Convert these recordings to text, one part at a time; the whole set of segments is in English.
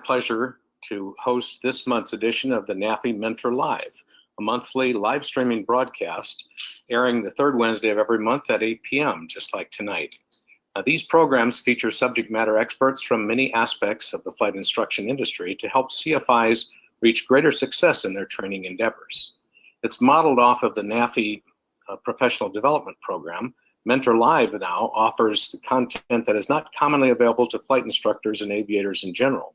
pleasure to host this month's edition of the NAFI Mentor Live, a monthly live streaming broadcast airing the third Wednesday of every month at 8 p.m., just like tonight. These programs feature subject matter experts from many aspects of the flight instruction industry to help CFIs reach greater success in their training endeavors. It's modeled off of the NAFI Professional Development Program. Mentor Live now offers the content that is not commonly available to flight instructors and aviators in general.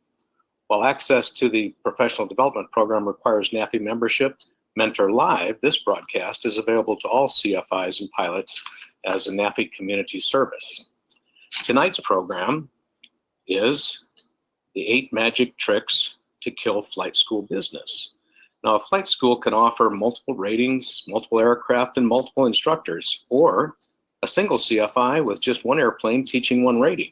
While access to the Professional Development Program requires NAFI membership, Mentor Live, this broadcast, is available to all CFIs and pilots as a NAFI community service. Tonight's program is the 8 Magic Tricks to Kill Flight School Business. Now, a flight school can offer multiple ratings, multiple aircraft, and multiple instructors, or a single CFI with just one airplane teaching one rating.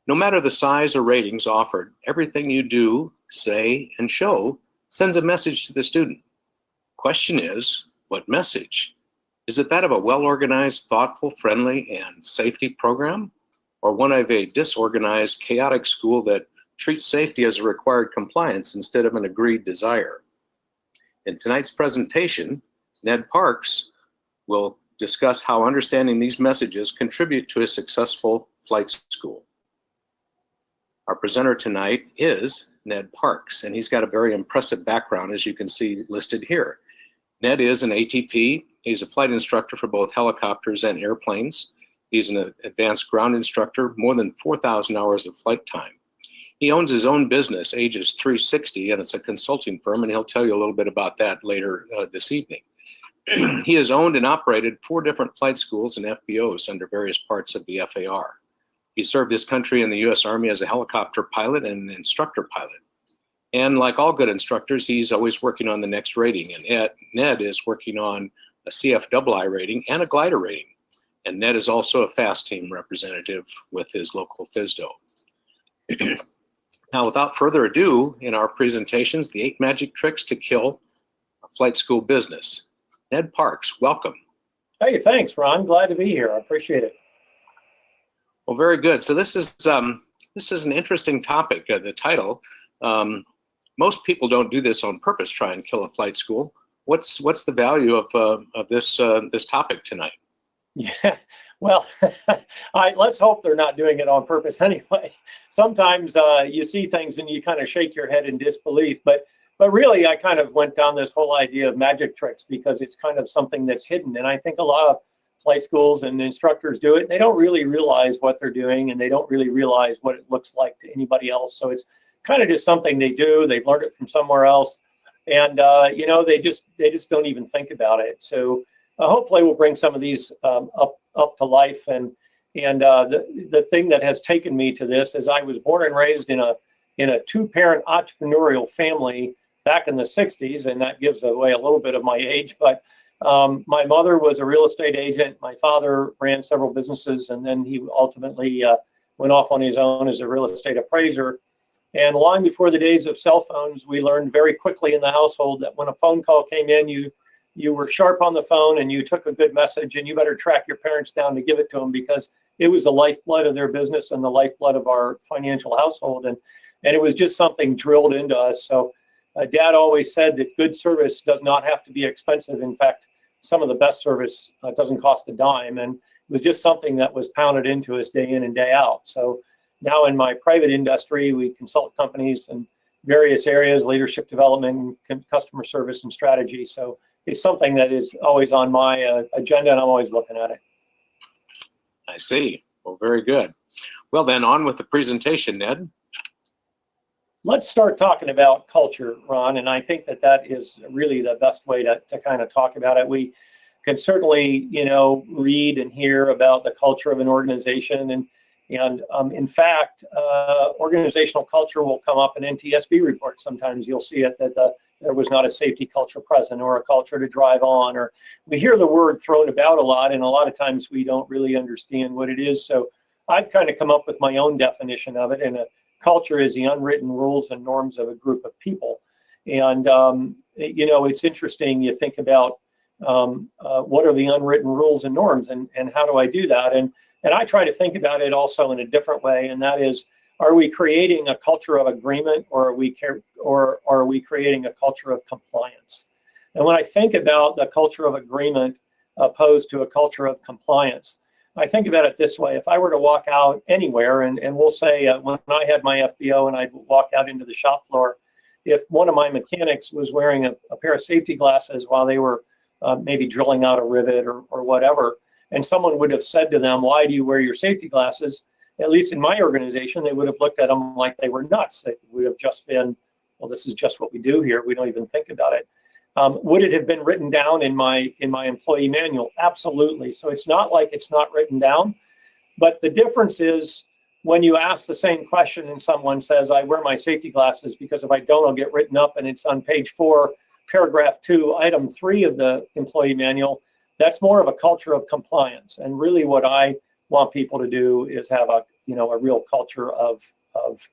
No matter the size or ratings offered, everything you do, say, and show sends a message to the student. Question is, what message? Is it that of a well-organized, thoughtful, friendly, and safety program, or one of a disorganized, chaotic school that treats safety as a required compliance instead of an agreed desire? In tonight's presentation, Ned Parks will discuss how understanding these messages contribute to a successful flight school. Our presenter tonight is Ned Parks, and he's got a very impressive background, as you can see listed here. Ned is an ATP. He's a flight instructor for both helicopters and airplanes. He's an advanced ground instructor, more than 4,000 hours of flight time. He owns his own business, Ages 360, and it's a consulting firm, and he'll tell you a little bit about that later this evening. He has owned and operated 4 different flight schools and FBOs under various parts of the FAR. He served his country in the U.S. Army as a helicopter pilot and an instructor pilot. And like all good instructors, he's always working on the next rating. And Ned is working on a CFI rating and a glider rating. And Ned is also a FAST team representative with his local FSDO. Now, without further ado, in our presentations, the 8 Magic Tricks to Kill a Flight School Business. Ned Parks, welcome. Hey, thanks, Ron. Glad to be here. I appreciate it. Well, very good. So this is an interesting topic. The title. Most people don't do this on purpose. Try and kill a flight school. What's the value of this topic tonight? Yeah. Well, let's hope they're not doing it on purpose anyway. Sometimes you see things and you kind of shake your head in disbelief. But really, I kind of went down this whole idea of magic tricks because it's kind of something that's hidden. And I think a lot of flight schools and instructors do it. They don't really realize what they're doing, and they don't really realize what it looks like to anybody else. So it's kind of just something they do. They've learned it from somewhere else, and they just don't even think about it. So hopefully we'll bring some of these up to life. And the thing that has taken me to this is I was born and raised in a 2-parent entrepreneurial family back in the 60s, and that gives away a little bit of my age, but my mother was a real estate agent. My father ran several businesses, and then he ultimately went off on his own as a real estate appraiser. And long before the days of cell phones, we learned very quickly in the household that when a phone call came in, you were sharp on the phone and you took a good message, and you better track your parents down to give it to them because it was the lifeblood of their business and the lifeblood of our financial household. And it was just something drilled into us. So Dad always said that good service does not have to be expensive. In fact, some of the best service doesn't cost a dime. And it was just something that was pounded into us day in and day out. So now in my private industry, we consult companies in various areas, leadership development, customer service, and strategy. So it's something that is always on my agenda, and I'm always looking at it. I see. Well, very good. Well, then on with the presentation, Ned. Let's start talking about culture, Ron, and I think that is really the best way to kind of talk about it. We can certainly, read and hear about the culture of an organization, and in fact, organizational culture will come up in NTSB reports. Sometimes you'll see it that there was not a safety culture present, or a culture to drive on, or we hear the word thrown about a lot, and a lot of times we don't really understand what it is. So I've kind of come up with my own definition of it, and culture is the unwritten rules and norms of a group of people. And, it's interesting, you think about what are the unwritten rules and norms, and how do I do that? And I try to think about it also in a different way, and that is, Are we creating a culture of agreement, or are we creating a culture of compliance? And when I think about the culture of agreement opposed to a culture of compliance, I think about it this way. If I were to walk out anywhere, and we'll say when I had my FBO and I'd walk out into the shop floor, if one of my mechanics was wearing a pair of safety glasses while they were maybe drilling out a rivet or whatever, and someone would have said to them, "Why do you wear your safety glasses?" At least in my organization, they would have looked at them like they were nuts. They would have just been, "Well, this is just what we do here. We don't even think about it." Would it have been written down in my employee manual? Absolutely. So it's not like it's not written down, but the difference is when you ask the same question and someone says, "I wear my safety glasses because if I don't, I'll get written up," and it's on page 4, paragraph 2, item 3 of the employee manual. That's more of a culture of compliance. And really what I want people to do is have a real culture of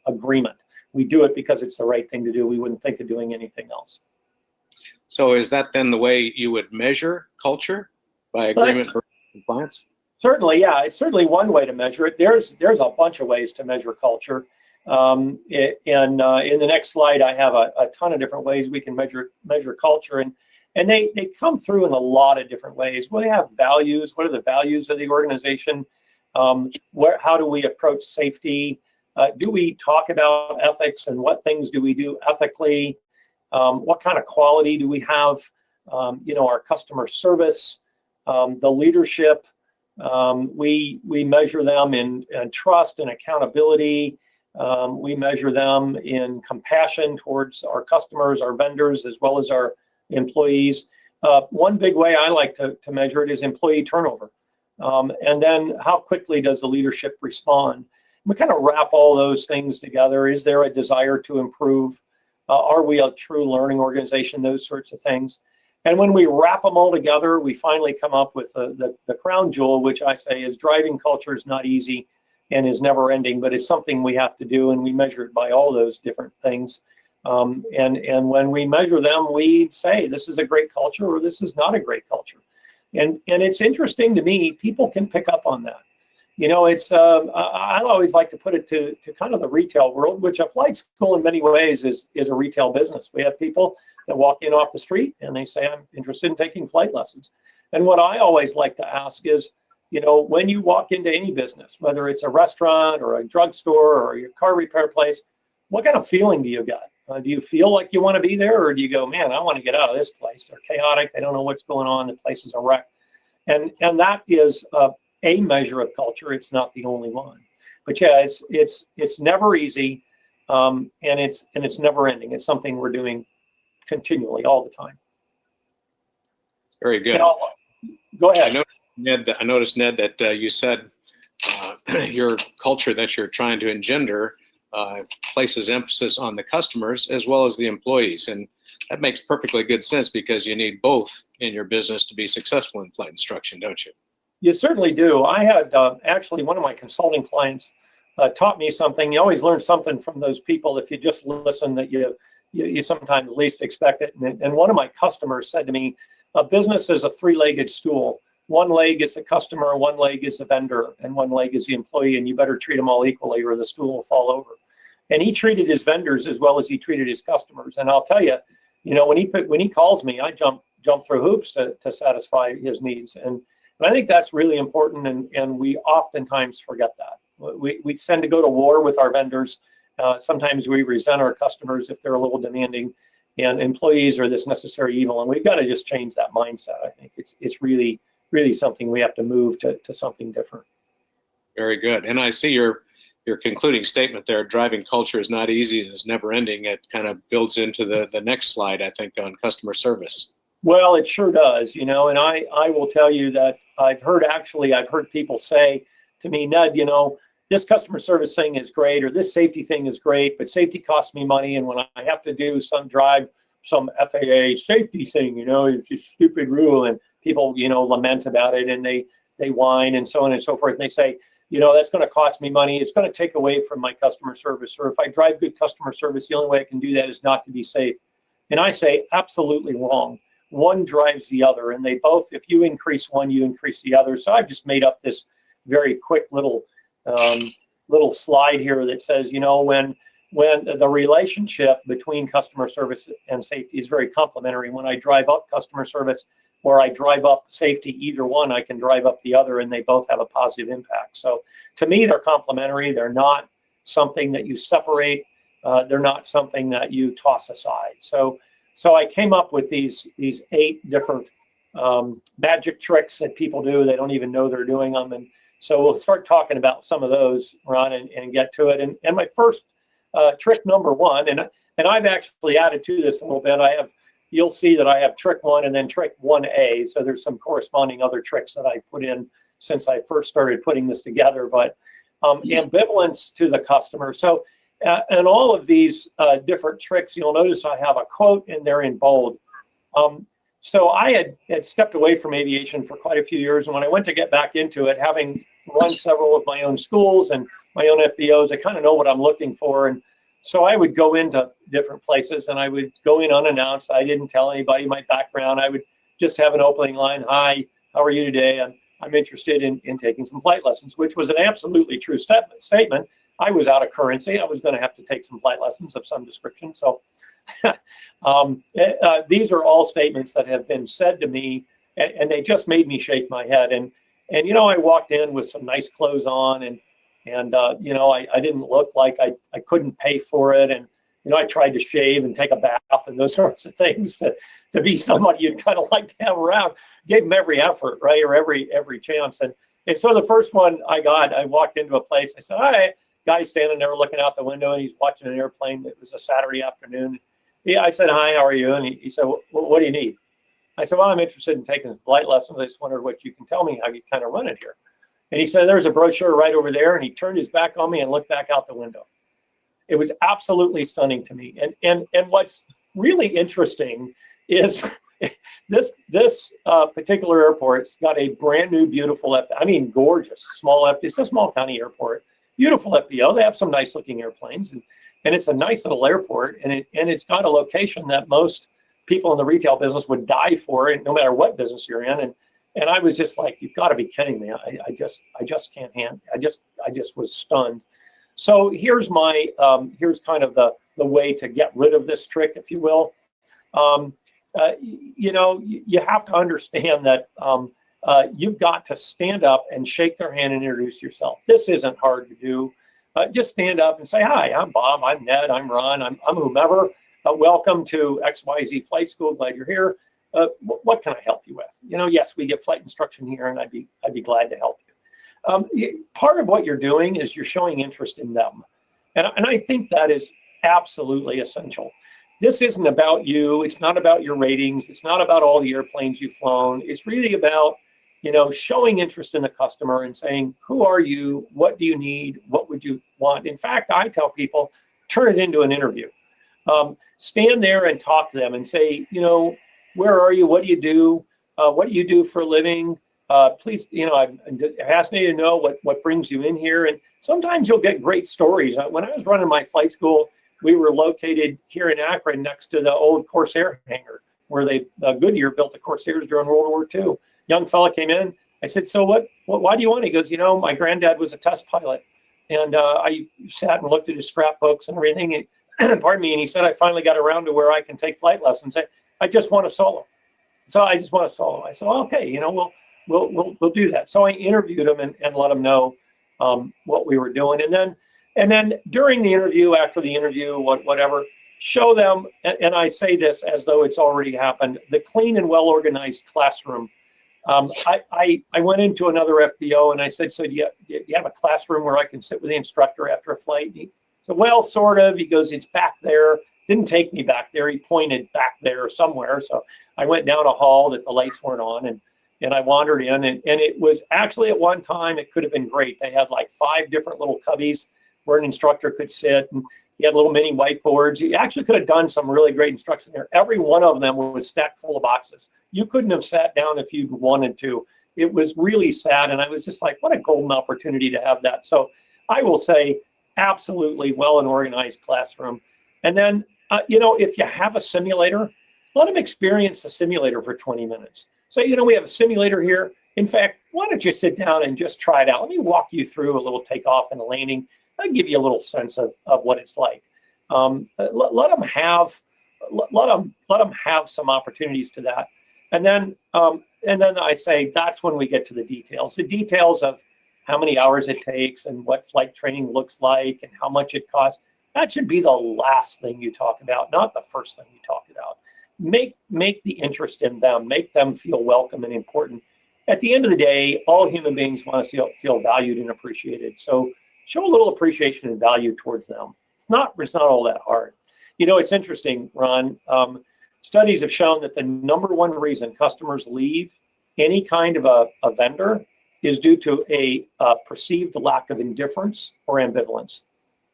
agreement. We do it because it's the right thing to do. We wouldn't think of doing anything else. So is that then the way you would measure culture, by agreement or compliance? Certainly, yeah. It's certainly one way to measure it. There's a bunch of ways to measure culture. In the next slide, I have a ton of different ways we can measure culture, and they come through in a lot of different ways. We have values. What are the values of the organization? How do we approach safety? Do we talk about ethics, and what things do we do ethically? What kind of quality do we have? Our customer service, the leadership. We measure them in trust and accountability. We measure them in compassion towards our customers, our vendors, as well as our employees. One big way I like to measure it is employee turnover. And then how quickly does the leadership respond? We kind of wrap all those things together. Is there a desire to improve? Are we a true learning organization? Those sorts of things. And when we wrap them all together, we finally come up with the crown jewel, which I say is driving culture is not easy and is never ending, but it's something we have to do, and we measure it by all those different things. And when we measure them, we say this is a great culture or this is not a great culture. And it's interesting to me, people can pick up on that. It's I always like to put it to kind of the retail world, which a flight school in many ways is a retail business. We have people that walk in off the street and they say, "I'm interested in taking flight lessons." And what I always like to ask is, when you walk into any business, whether it's a restaurant or a drugstore or your car repair place, what kind of feeling do you get? Do you feel like you want to be there, or do you go, "Man, I want to get out of this place. They're chaotic. They don't know what's going on. The place is a wreck." And that is a measure of culture. It's not the only one, but yeah, it's never easy, and it's never ending. It's something we're doing continually all the time. Very good. Go ahead. I noticed, Ned, that you said your culture that you're trying to engender places emphasis on the customers as well as the employees. And that makes perfectly good sense because you need both in your business to be successful in flight instruction, don't you? You certainly do. I had actually one of my consulting clients taught me something. You always learn something from those people if you just listen, that you sometimes least expect it. And one of my customers said to me, "A business is a three-legged stool. One leg is the customer, one leg is the vendor, and one leg is the employee, and you better treat them all equally or the stool will fall over." And he treated his vendors as well as he treated his customers. And I'll tell you, when he calls me, I jump through hoops to satisfy his needs. And I think that's really important, and we oftentimes forget that. We tend to go to war with our vendors. Sometimes we resent our customers if they're a little demanding, and employees are this necessary evil. And we've got to just change that mindset. I think it's really, really something we have to move to something different. Very good. And I see your concluding statement there, driving culture is not easy and is never ending. It kind of builds into the next slide, I think, on customer service. Well, it sure does, and I will tell you that I've heard people say to me, "Ned, this customer service thing is great, or this safety thing is great, but safety costs me money. And when I have to do some FAA safety thing, it's a stupid rule." And people, lament about it, and they whine and so on and so forth. And they say, "That's going to cost me money. It's going to take away from my customer service. Or if I drive good customer service, the only way I can do that is not to be safe." And I say, absolutely wrong. One drives the other, and they both, if you increase one, you increase the other. So I've just made up this very quick little little slide here that says, when the relationship between customer service and safety is very complementary. When I drive up customer service or I drive up safety, either one, I can drive up the other, and they both have a positive impact. So to me, they're complementary. They're not something that you separate. They're not something that you toss aside. So I came up with these 8 different magic tricks that people do. They don't even know they're doing them. And so we'll start talking about some of those, Ron, and get to it. And my first trick number 1, and I've actually added to this a little bit. You'll see that I have trick 1 and then trick 1A. So there's some corresponding other tricks that I put in since I first started putting this together. But ambivalence to the customer. So and all of these different tricks, you'll notice I have a quote in there in bold. So I had stepped away from aviation for quite a few years. And when I went to get back into it, having run several of my own schools and my own FBOs, I kind of know what I'm looking for. And so I would go into different places and I would go in unannounced. I didn't tell anybody my background. I would just have an opening line. Hi, how are you today? I'm interested in taking some flight lessons, which was an absolutely true statement. I was out of currency. I was going to have to take some flight lessons of some description. So these are all statements that have been said to me, and they just made me shake my head. And I walked in with some nice clothes on, and I didn't look like I couldn't pay for it. And, I tried to shave and take a bath and those sorts of things to be somebody you'd kind of like to have around. Gave them every effort, right, or every chance. And so the first one I walked into a place. I said, hi. Guy's standing there looking out the window, and he's watching an airplane. It was a Saturday afternoon. I said, hi, how are you? And he said, well, what do you need? I said, well, I'm interested in taking flight lessons. I just wondered what you can tell me, how you kind of run it here. And he said, there's a brochure right over there. And he turned his back on me and looked back out the window. It was absolutely stunning to me. And what's really interesting is this particular airport's got a brand new, beautiful, gorgeous, small, it's a small county airport. Beautiful FBO. They have some nice looking airplanes, and it's a nice little airport, and it's got a location that most people in the retail business would die for, and no matter what business you're in. And I was just like, you've got to be kidding me. I just can't handle. I just was stunned. So here's here's kind of the way to get rid of this trick, if you will. You have to understand that you've got to stand up and shake their hand and introduce yourself. This isn't hard to do. Just stand up and say, hi, I'm Bob, I'm Ned, I'm Ron, I'm whomever. Welcome to XYZ Flight School. Glad you're here. What can I help you with? Yes, we get flight instruction here, and I'd be glad to help you. Part of what you're doing is you're showing interest in them. And I think that is absolutely essential. This isn't about you. It's not about your ratings. It's not about all the airplanes you've flown. It's really about, showing interest in the customer and saying, who are you? What do you need? What would you want? In fact, I tell people, turn it into an interview. Stand there and talk to them and say, where are you? What do you do? What do you do for a living? Please, I'm fascinated to know what brings you in here. And sometimes you'll get great stories. When I was running my flight school, we were located here in Akron next to the old Corsair hangar where Goodyear built the Corsairs during World War II. Young fella came in. I said, so why do you want it? He goes, my granddad was a test pilot. And I sat and looked at his scrapbooks and everything. And, pardon me. And he said, I finally got around to where I can take flight lessons. I just want a solo. So I just want a solo. I said, well, okay, we'll do that. So I interviewed him and let him know what we were doing. And then during the interview, after the interview, whatever, show them, and I say this as though it's already happened, the clean and well-organized classroom. I went into another FBO and I said, so do you have a classroom where I can sit with the instructor after a flight? And he said, well, sort of. He goes, it's back there. Didn't take me back there. He pointed back there somewhere. So I went down a hall that the lights weren't on, and I wandered in, and it was actually at one time, it could have been great. They had like 5 different little cubbies where an instructor could sit, and you had little mini whiteboards. You actually could have done some really great instruction there. Every one of them was stacked full of boxes. You couldn't have sat down if you wanted to. It was really sad, and I was just like, what a golden opportunity to have that. So I will say, absolutely well and organized classroom. And then, if you have a simulator, let them experience the simulator for 20 minutes. So, we have a simulator here. In fact, why don't you sit down and just try it out? Let me walk you through a little takeoff and a landing. I'll give you a little sense of what it's like. Let them have some opportunities to that, and then I say that's when we get to the details of how many hours it takes and what flight training looks like and how much it costs. That should be the last thing you talk about, not the first thing you talk about. Make the interest in them, make them feel welcome and important. At the end of the day, all human beings want to feel valued and appreciated. So show a little appreciation and value towards them. It's not all that hard. You know, it's interesting, Ron. Studies have shown that the number one reason customers leave any kind of a vendor is due to a perceived lack of indifference or ambivalence.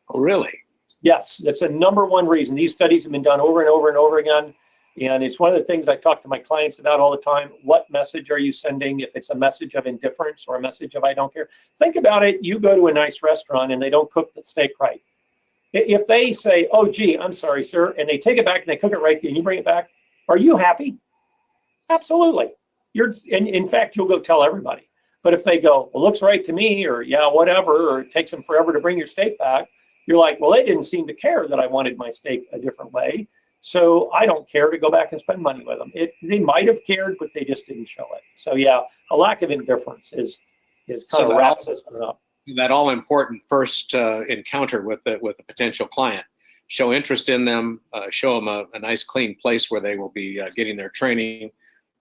Oh, really? Yes, that's a number one reason. These studies have been done over and over and over again. And it's one of the things I talk to my clients about all the time. What message are you sending? If it's a message of indifference or a message of I don't care. Think about it. You go to a nice restaurant and they don't cook the steak right. If they say, oh, gee, I'm sorry, sir, and they take it back and they cook it right and you bring it back, are you happy? Absolutely. And in fact, you'll go tell everybody. But if they go, well, looks right to me, or yeah, whatever, or it takes them forever to bring your steak back, you're like, well, they didn't seem to care that I wanted my steak a different way. So I don't care to go back and spend money with them. They might have cared, but they just didn't show it. So yeah, a lack of indifference is kind of wraps this one up. That all important first encounter with the potential client. Show interest in them. Show them a nice, clean place where they will be getting their training.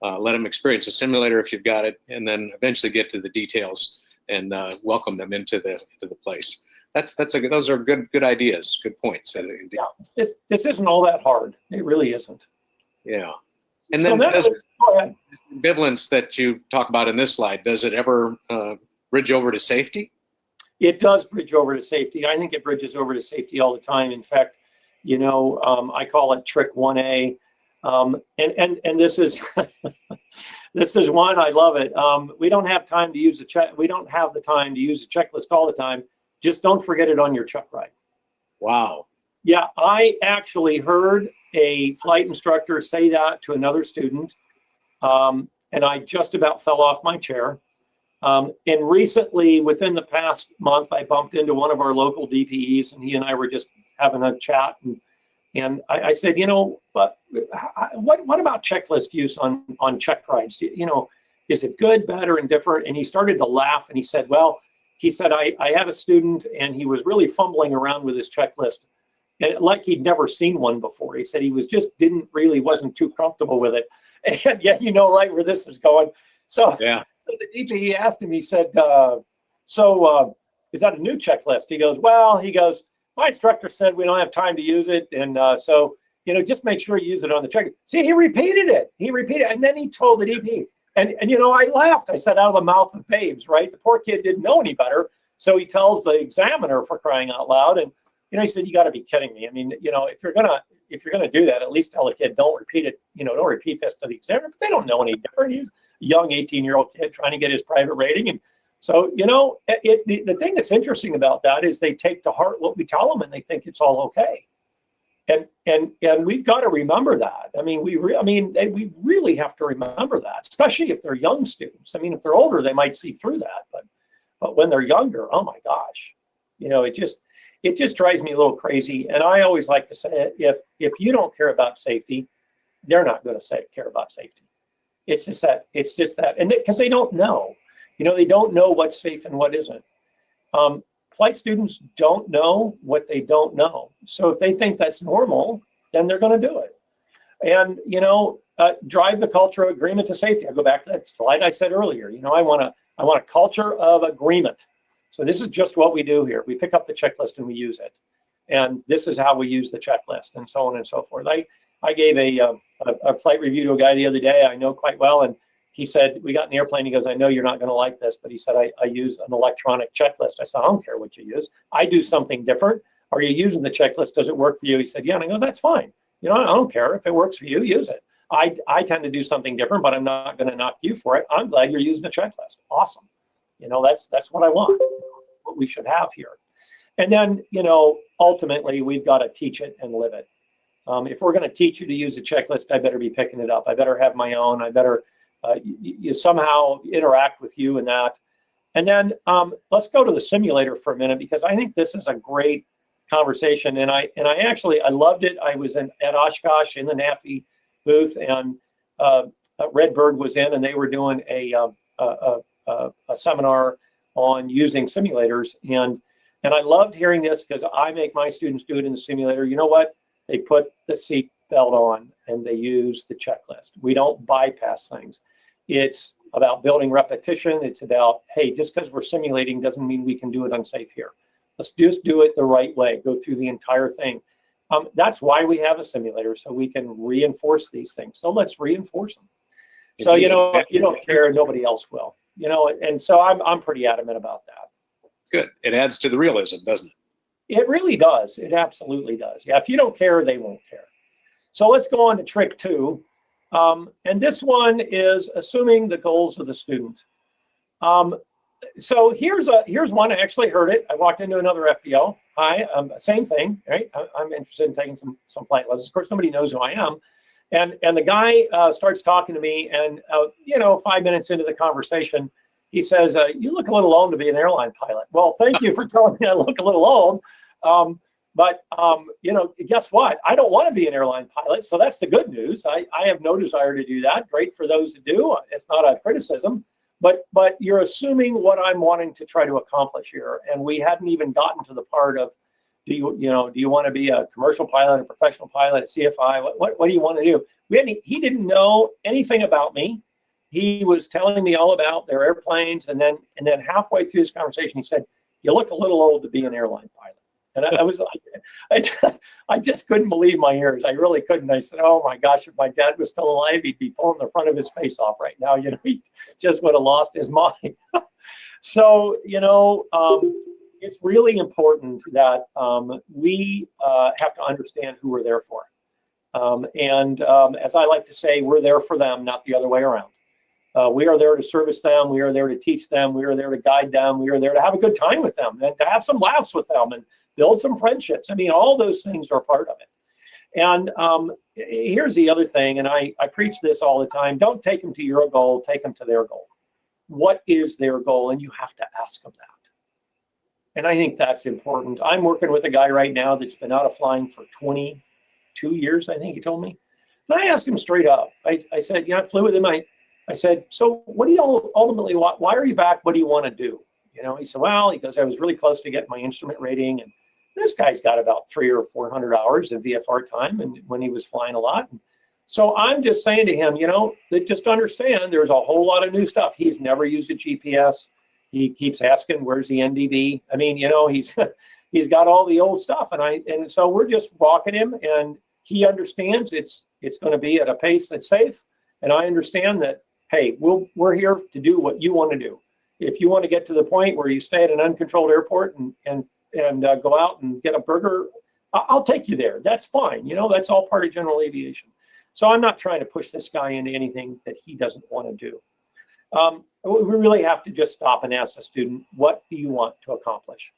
Let them experience a simulator if you've got it, and then eventually get to the details and welcome them into the place. Those are good ideas, good points. Yeah, this isn't all that hard. It really isn't. Yeah, and then go ahead. Ambivalence that you talk about in this slide, does it ever bridge over to safety? It does bridge over to safety. I think it bridges over to safety all the time. In fact, you know, I call it trick 1A. And this is this is one, I love it. We don't have time to use we don't have the time to use a checklist all the time. Just don't forget it on your check ride. Wow. Yeah, I actually heard a flight instructor say that to another student, and I just about fell off my chair. And recently, within the past month, I bumped into one of our local DPEs, and he and I were just having a chat. And I said, you know, but what about checklist use on check rides? You know, is it good, bad, or indifferent? And he started to laugh, and he said, well, I had a student, and he was really fumbling around with his checklist, like he'd never seen one before. He said he wasn't too comfortable with it. And yeah, you know right where this is going. So, yeah. So the DPE asked him, he said, is that a new checklist? He goes, my instructor said we don't have time to use it. And so, you know, just make sure you use it on the checklist. See, he repeated it. And then he told the DPE. And you know, I laughed. I said, out of the mouth of babes, right? The poor kid didn't know any better. So he tells the examiner, for crying out loud. And, you know, he said, you got to be kidding me. I mean, you know, if you're gonna do that, at least tell the kid, don't repeat it. You know, don't repeat this to the examiner. But they don't know any different. He's a young 18-year-old kid trying to get his private rating. And so, you know, the thing that's interesting about that is they take to heart what we tell them, and they think it's all okay. And we've got to remember that. I mean, we really have to remember that, especially if they're young students. I mean, if they're older, they might see through that, but when they're younger, oh my gosh, you know, it just drives me a little crazy. And I always like to say, if you don't care about safety, they're not going to care about safety. It's just that, and because they don't know, you know, they don't know what's safe and what isn't. Flight students don't know what they don't know. So if they think that's normal, then they're going to do it. And, you know, drive the culture of agreement to safety. I go back to that slide I said earlier. You know, I want a culture of agreement. So this is just what we do here. We pick up the checklist and we use it. And this is how we use the checklist, and so on and so forth. I gave a flight review to a guy the other day I know quite well, and he said, we got in the airplane. He goes, I know you're not going to like this, but he said, I use an electronic checklist. I said, I don't care what you use. I do something different. Are you using the checklist? Does it work for you? He said, yeah. And I go, that's fine. You know, I don't care. If it works for you, use it. I tend to do something different, but I'm not going to knock you for it. I'm glad you're using a checklist. Awesome. You know, that's what I want, what we should have here. And then, you know, ultimately, we've got to teach it and live it. If we're going to teach you to use a checklist, I better be picking it up. I better have my own. I better you somehow interact with you in that. And then let's go to the simulator for a minute, because I think this is a great conversation. And I loved it. I was at Oshkosh in the NAFI booth, and Redbird was in, and they were doing a seminar on using simulators. And I loved hearing this, because I make my students do it in the simulator. You know what? They put the seat belt on and they use the checklist. We don't bypass things. It's about building repetition. It's about, hey, just because we're simulating doesn't mean we can do it unsafe here. Let's just do it the right way. Go through the entire thing. That's why we have a simulator, so we can reinforce these things. So let's reinforce them. So, you know, if you don't care, nobody else will. You know, and so I'm pretty adamant about that. Good. It adds to the realism, doesn't it? It really does. It absolutely does. Yeah, if you don't care, they won't care. So let's go on to trick 2. And this one is assuming the goals of the student. So here's one. I actually heard it. I walked into another FBO. Hi, same thing, right? I'm interested in taking some flight lessons. Of course, nobody knows who I am. And the guy starts talking to me, and 5 minutes into the conversation, he says, "You look a little old to be an airline pilot." Well, thank you for telling me I look a little old. But guess what? I don't want to be an airline pilot, so that's the good news. I have no desire to do that. Great for those that do. It's not a criticism, but you're assuming what I'm wanting to try to accomplish here, and we hadn't even gotten to the part of, do you want to be a commercial pilot, a professional pilot, a CFI? What do you want to do? He didn't know anything about me. He was telling me all about their airplanes, and then halfway through this conversation, he said, "You look a little old to be an airline pilot." And I was like, I just couldn't believe my ears. I really couldn't. I said, "Oh my gosh, if my dad was still alive, he'd be pulling the front of his face off right now. He just would have lost his mind." So, it's really important that we have to understand who we're there for. As I like to say, we're there for them, not the other way around. We are there to service them. We are there to teach them. We are there to guide them. We are there to have a good time with them and to have some laughs with them and build some friendships. I mean, all those things are part of it. And here's the other thing, and I preach this all the time. Don't take them to your goal, take them to their goal. What is their goal? And you have to ask them that. And I think that's important. I'm working with a guy right now that's been out of flying for 22 years, I think he told me. And I asked him straight up. I said, I flew with him. I said, "So what do you ultimately want? Why are you back? What do you want to do?" He said, "Well," he goes, "I was really close to getting my instrument rating, and this guy's got about 300 or 400 hours of VFR time, and when he was flying a lot." And so I'm just saying to him, that just understand there's a whole lot of new stuff. He's never used a GPS. He keeps asking, "Where's the NDB?" I mean, he's got all the old stuff, and so we're just walking him, and he understands it's going to be at a pace that's safe, and I understand that. Hey, we're here to do what you want to do. If you want to get to the point where you stay at an uncontrolled airport and go out and get a burger, I'll take you there. That's fine. That's all part of general aviation. So I'm not trying to push this guy into anything that he doesn't want to do. We really have to just stop and ask the student, what do you want to accomplish?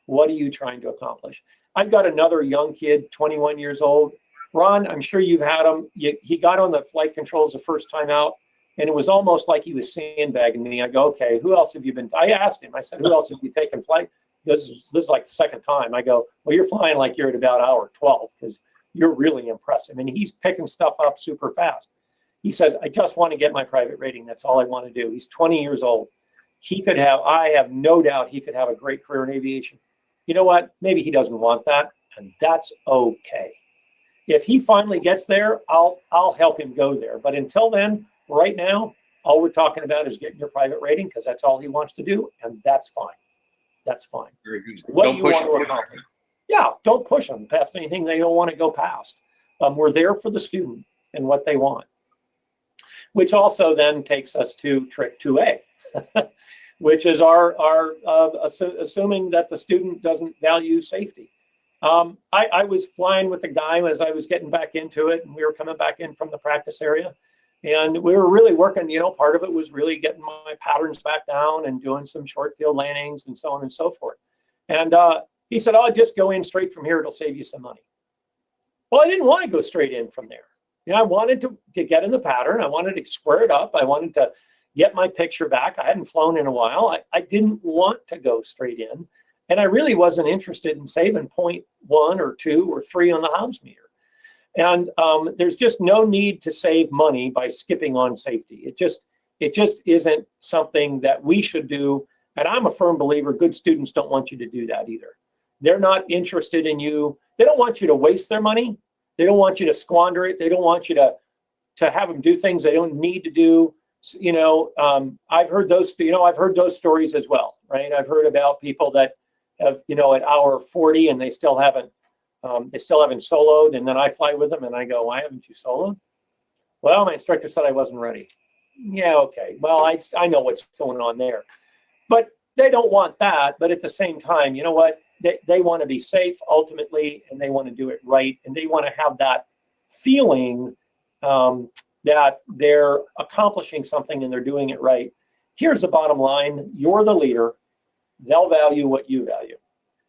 What are you trying to accomplish? I've got another young kid, 21 years old. Ron, I'm sure you've had him. He got on the flight controls the first time out. And it was almost like he was sandbagging me. I go, "Okay, who else have you been?" I asked him. I said, "Who else have you taken flight?" This is like the second time. I go, "Well, you're flying like you're at about hour 12 because you're really impressive." And he's picking stuff up super fast. He says, "I just want to get my private rating. That's all I want to do." He's 20 years old. I have no doubt he could have a great career in aviation. You know what? Maybe he doesn't want that, and that's okay. If he finally gets there, I'll help him go there. But until then, right now, all we're talking about is getting your private rating because that's all he wants to do, and that's fine. That's fine. Very good. What do you want to accomplish? Yeah, don't push them past anything they don't want to go past. We're there for the student and what they want, which also then takes us to trick 2A, which is our assuming that the student doesn't value safety. I was flying with a guy as I was getting back into it, and we were coming back in from the practice area. And we were really working, part of it was really getting my patterns back down and doing some short field landings and so on and so forth. And he said, "Oh, just go in straight from here. It'll save you some money." Well, I didn't want to go straight in from there. I wanted to get in the pattern. I wanted to square it up. I wanted to get my picture back. I hadn't flown in a while. I didn't want to go straight in. And I really wasn't interested in saving 0.1 or 2 or 3 on the Hobbs meter. And there's just no need to save money by skipping on safety. It just isn't something that we should do. And I'm a firm believer good students don't want you to do that either. They're not interested in you. They don't want you to waste their money. They don't want you to squander it. They don't want you to have them do things they don't need to do. I've heard those stories as well, right? I've heard about people that have, at hour 40 and they still haven't soloed, and then I fly with them and I go, why haven't you soloed? Well, my instructor said I wasn't ready. Yeah, okay. Well, I know what's going on there. But they don't want that. But at the same time, you know what? They want to be safe ultimately, and they want to do it right. And they want to have that feeling that they're accomplishing something and they're doing it right. Here's the bottom line. You're the leader. They'll value what you value.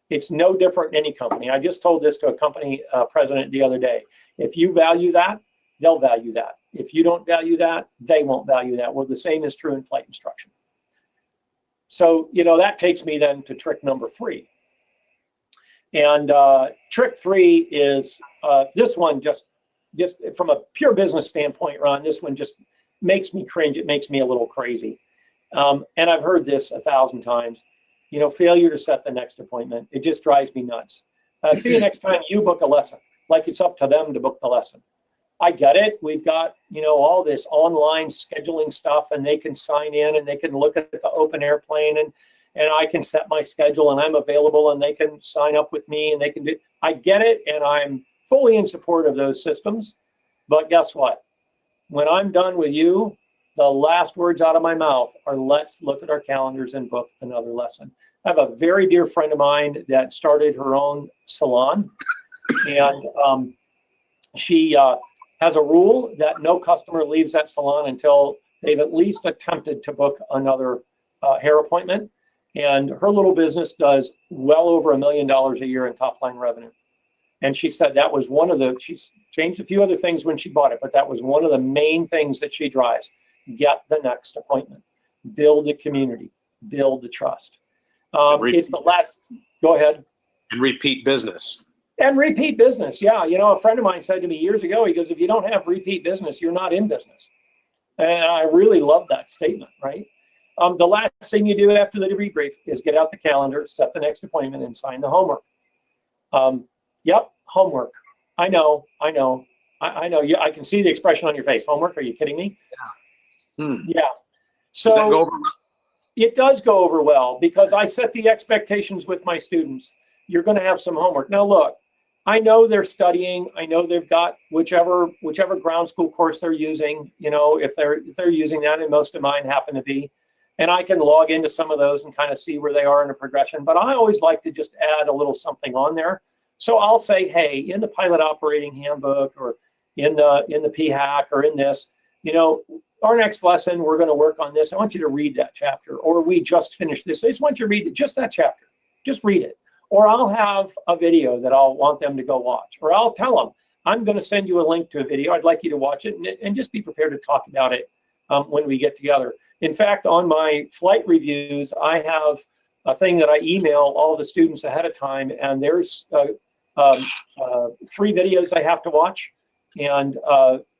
It's no different in any company. I just told this to a company president the other day. If you value that, they'll value that. If you don't value that, they won't value that. Well, the same is true in flight instruction. So, that takes me then to trick number 3. And trick 3 is this one just from a pure business standpoint, Ron, this one just makes me cringe. It makes me a little crazy. And I've heard this 1,000 times. Failure to set the next appointment. It just drives me nuts. See you next time you book a lesson, like it's up to them to book the lesson. I get it. We've got, all this online scheduling stuff, and they can sign in and they can look at the open airplane and I can set my schedule and I'm available and they can sign up with me and they can do, I get it. And I'm fully in support of those systems. But guess what? When I'm done with you, the last words out of my mouth are, let's look at our calendars and book another lesson. I have a very dear friend of mine that started her own salon, and she has a rule that no customer leaves that salon until they've at least attempted to book another hair appointment. And her little business does well over $1 million a year in top line revenue. And she said that was she's changed a few other things when she bought it, but that was one of the main things that she drives. Get the next appointment, build a community, build the trust. It's the last, go ahead. And repeat business. And repeat business. Yeah. A friend of mine said to me years ago, he goes, if you don't have repeat business, you're not in business. And I really love that statement, right? The last thing you do after the debrief is get out the calendar, set the next appointment, and sign the homework. Yep, homework. I know. I know. I can see the expression on your face. Homework? Are you kidding me? Yeah. Yeah. So does that go over well? It does go over well because I set the expectations with my students. You're going to have some homework. Now, look, I know they're studying. I know they've got whichever ground school course they're using. If they're using that, and most of mine happen to be. And I can log into some of those and kind of see where they are in a progression. But I always like to just add a little something on there. So I'll say, hey, in the pilot operating handbook or in the PHAC or in this, our next lesson, we're going to work on this. I want you to read that chapter. Or we just finished this. I just want you to read just that chapter. Just read it. Or I'll have a video that I'll want them to go watch. Or I'll tell them, I'm going to send you a link to a video. I'd like you to watch it and just be prepared to talk about it when we get together. In fact, on my flight reviews, I have a thing that I email all the students ahead of time, and there's 3 videos I have to watch, and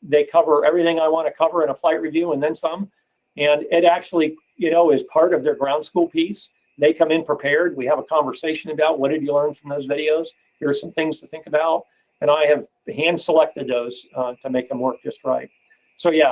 they cover everything I want to cover in a flight review and then some. And it actually, is part of their ground school piece. They come in prepared. We have a conversation about what did you learn from those videos? Here's some things to think about. And I have hand selected those to make them work just right. So yeah,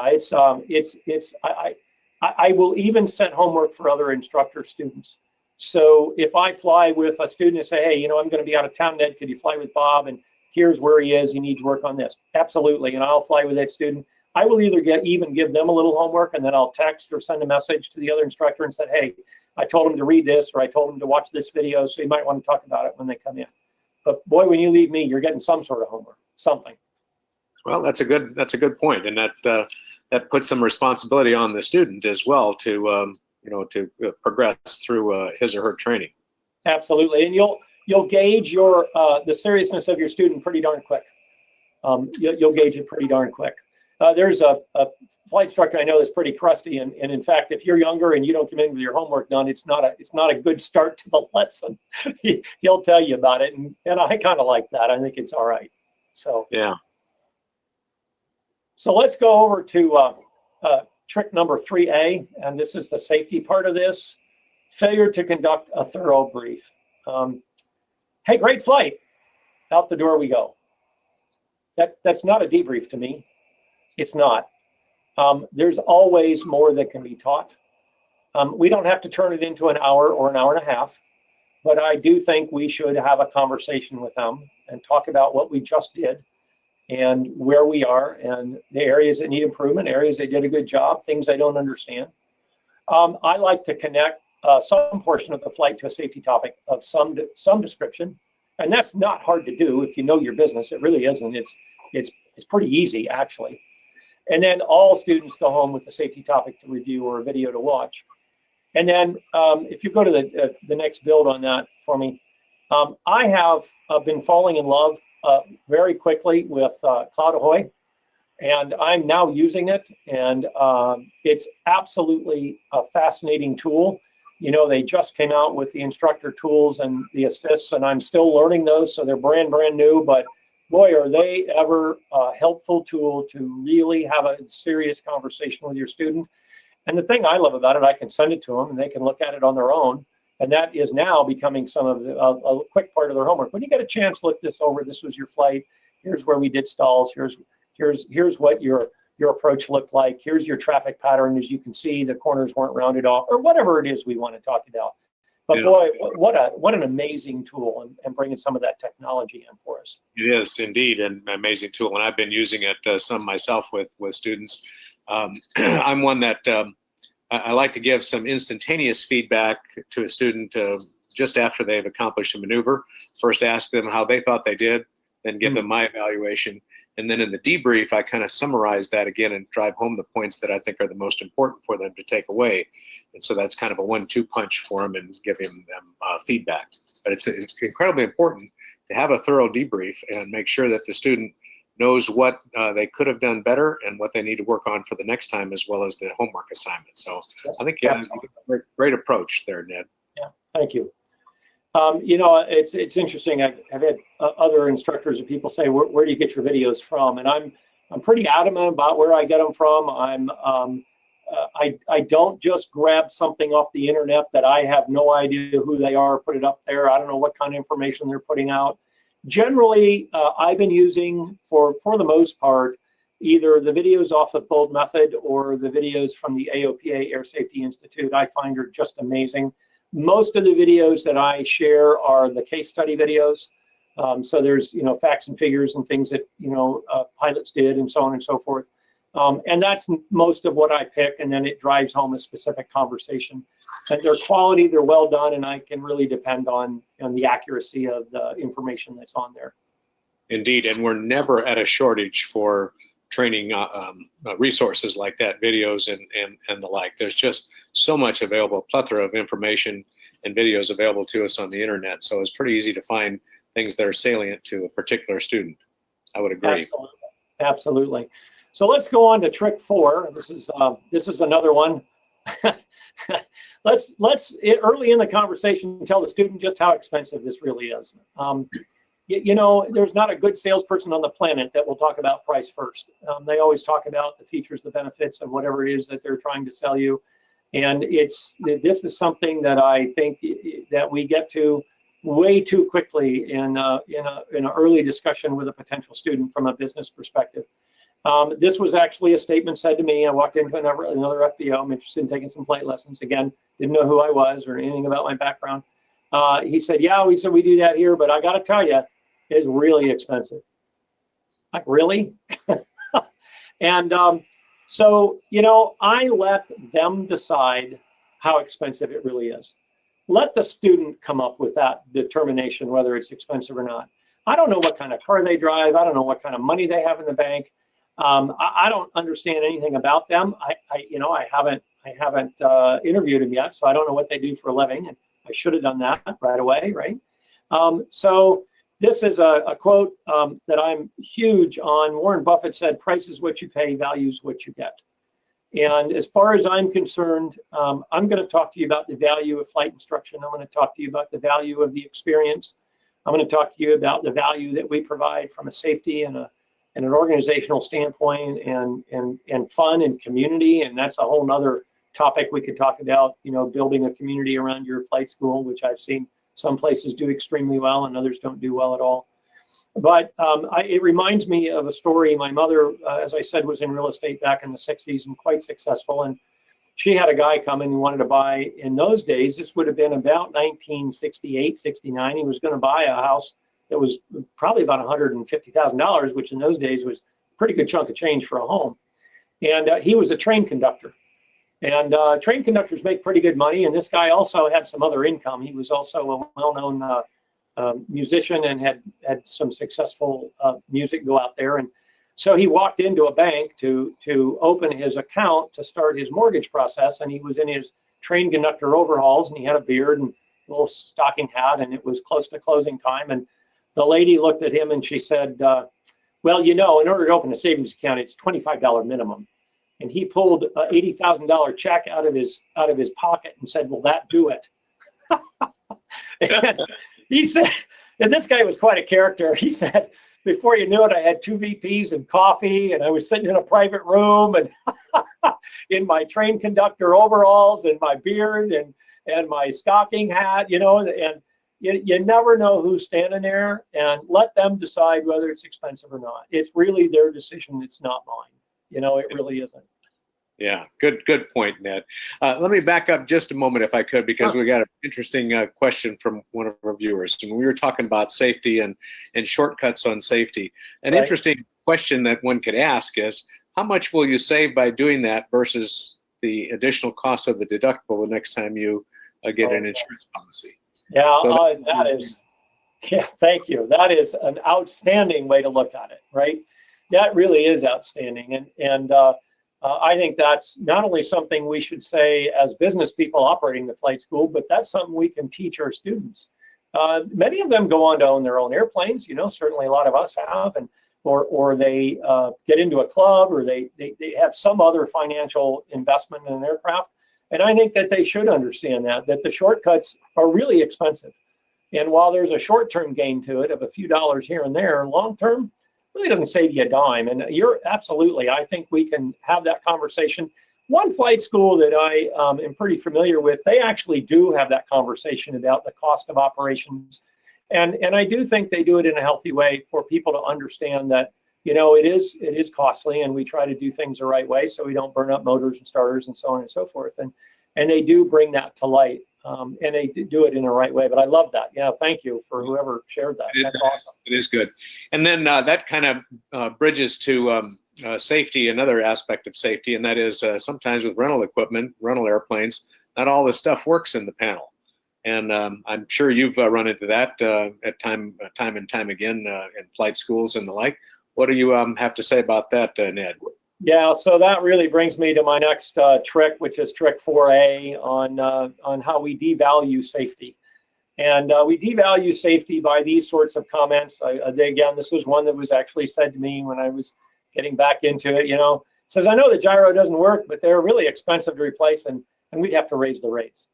I will even set homework for other instructor students. So if I fly with a student and say, hey, I'm going to be out of town, Ned, could you fly with Bob? And here's where he is. He needs work on this. Absolutely. And I'll fly with that student. I will either even give them a little homework, and then I'll text or send a message to the other instructor and say, hey, I told him to read this, or I told him to watch this video. So you might want to talk about it when they come in. But boy, when you leave me, you're getting some sort of homework, something. Well, that's a good point. And that puts some responsibility on the student as well to progress through his or her training. Absolutely, and you'll gauge the seriousness of your student pretty darn quick. you'll gauge it pretty darn quick. There's a flight instructor I know that's pretty crusty, and in fact, if you're younger and you don't come in with your homework done, it's not a good start to the lesson. He'll tell you about it, and I kind of like that. I think it's all right. So yeah. So let's go over to trick number 3A, and this is the safety part of this: failure to conduct a thorough brief. Hey, great flight. Out the door we go. That's not a debrief to me. It's not. There's always more that can be taught. We don't have to turn it into an hour or an hour and a half, but I do think we should have a conversation with them and talk about what we just did and where we are and the areas that need improvement, areas they did a good job, things I don't understand. I like to connect some portion of the flight to a safety topic of some description, and that's not hard to do if you know your business. It really isn't. It's pretty easy, actually. And then all students go home with a safety topic to review or a video to watch. And then if you go to the next build on that for me, I have been falling in love very quickly with Cloud Ahoy, and I'm now using it, and it's absolutely a fascinating tool. You know, they just came out with the instructor tools and the assists, and I'm still learning those, so they're brand new, but boy, are they ever a helpful tool to really have a serious conversation with your student. And the thing I love about it, I can send it to them and they can look at it on their own. And that is now becoming some of a quick part of their homework. When you get a chance, look this over. This was your flight. Here's where we did stalls. Here's what your approach looked like. Here's your traffic pattern. As you can see, the corners weren't rounded off, or whatever it is we want to talk about. But yeah, boy, what an amazing tool, and bringing some of that technology in for us. It is indeed an amazing tool, and I've been using it some myself with students. I'm one that I like to give some instantaneous feedback to a student just after they've accomplished a maneuver. First, ask them how they thought they did, then give them my evaluation. And then in the debrief, I kind of summarize that again and drive home the points that I think are the most important for them to take away. And so that's kind of a 1-2 punch for them and giving them feedback. But it's incredibly important to have a thorough debrief and make sure that the student knows what they could have done better and what they need to work on for the next time, as well as the homework assignment. So I think great approach there, Ned. Yeah, thank you. You know, it's interesting. I've had other instructors and people say, where do you get your videos from? And I'm pretty adamant about where I get them from. I don't just grab something off the internet that I have no idea who they are, put it up there. I don't know what kind of information they're putting out. Generally, I've been using, for the most part, either the videos off of Bold Method or the videos from the AOPA Air Safety Institute. I find are just amazing. Most of the videos that I share are the case study videos. So there's, facts and figures and things that, pilots did and so on and so forth. And that's most of what I pick, and then it drives home a specific conversation. And they're quality, they're well done, and I can really depend on the accuracy of the information that's on there. Indeed, and we're never at a shortage for training resources like that, videos and the like. There's just so much available, plethora of information and videos available to us on the internet. So it's pretty easy to find things that are salient to a particular student. I would agree. Absolutely. So let's go on to trick 4. This is another one. Let's early in the conversation tell the student just how expensive this really is. There's not a good salesperson on the planet that will talk about price first. They always talk about the features, the benefits of whatever it is that they're trying to sell you. And this is something that I think that we get to way too quickly in an early discussion with a potential student from a business perspective. This was actually a statement said to me. I walked into another FBO. I'm interested in taking some flight lessons. Again, didn't know who I was or anything about my background. He said, yeah, we do that here, but I got to tell you, it's really expensive. Like, really? And so, I let them decide how expensive it really is. Let the student come up with that determination, whether it's expensive or not. I don't know what kind of car they drive. I don't know what kind of money they have in the bank. I don't understand anything about them. I haven't interviewed them yet, so I don't know what they do for a living. And I should have done that right away, right? So this is a quote that I'm huge on. Warren Buffett said, "Price is what you pay, value is what you get." And as far as I'm concerned, I'm going to talk to you about the value of flight instruction. I'm going to talk to you about the value of the experience. I'm going to talk to you about the value that we provide from a safety and an organizational standpoint, and fun and community. And that's a whole nother topic we could talk about, building a community around your flight school, which I've seen some places do extremely well and others don't do well at all. But it reminds me of a story. My mother, as I said, was in real estate back in the 60s and quite successful. And she had a guy come in and wanted to buy, in those days, this would have been about 1968, 69. He was going to buy a house that was probably about $150,000, which in those days was a pretty good chunk of change for a home. And he was a train conductor. And train conductors make pretty good money. And this guy also had some other income. He was also a well-known musician and had some successful music go out there. And so he walked into a bank to open his account to start his mortgage process. And he was in his train conductor overalls, and he had a beard and a little stocking hat, and it was close to closing time. And the lady looked at him and she said, well, in order to open a savings account, it's $25 minimum. And he pulled an $80,000 check out of his pocket and said, "Will that do it?" And he said, and this guy was quite a character. He said, "Before you knew it, I had 2 VPs and coffee, and I was sitting in a private room and in my train conductor overalls and my beard and my stocking hat, and you never know who's standing there, and let them decide whether it's expensive or not. It's really their decision. It's not mine. It really isn't." Yeah, good point, Ned. Let me back up just a moment if I could, because we got an interesting question from one of our viewers. And we were talking about safety and shortcuts on safety. An interesting question that one could ask is, how much will you save by doing that versus the additional cost of the deductible the next time you get an insurance policy? Yeah, thank you. That is an outstanding way to look at it, right? That really is outstanding. And I think that's not only something we should say as business people operating the flight school, but that's something we can teach our students. Many of them go on to own their own airplanes. Certainly a lot of us have, or they get into a club, or they have some other financial investment in an aircraft. And I think that they should understand that the shortcuts are really expensive. And while there's a short-term gain to it of a few dollars here and there, long-term really doesn't save you a dime. And I think we can have that conversation. One flight school that I am pretty familiar with, they actually do have that conversation about the cost of operations. And I do think they do it in a healthy way for people to understand that, it is costly, and we try to do things the right way so we don't burn up motors and starters and so on and so forth. And they do bring that to light, and they do it in the right way. But I love that. Yeah, thank you for whoever shared that. That's awesome. It is good. And then that kind of bridges to safety, another aspect of safety, and that is sometimes with rental equipment, rental airplanes, not all the stuff works in the panel. And I'm sure you've run into that at time and time again in flight schools and the like. What do you have to say about that, Ned? Yeah, so that really brings me to my next trick, which is trick 4A on how we devalue safety. And we devalue safety by these sorts of comments. Again, this was one that was actually said to me when I was getting back into it. It says, "I know the gyro doesn't work, but they're really expensive to replace, and we'd have to raise the rates."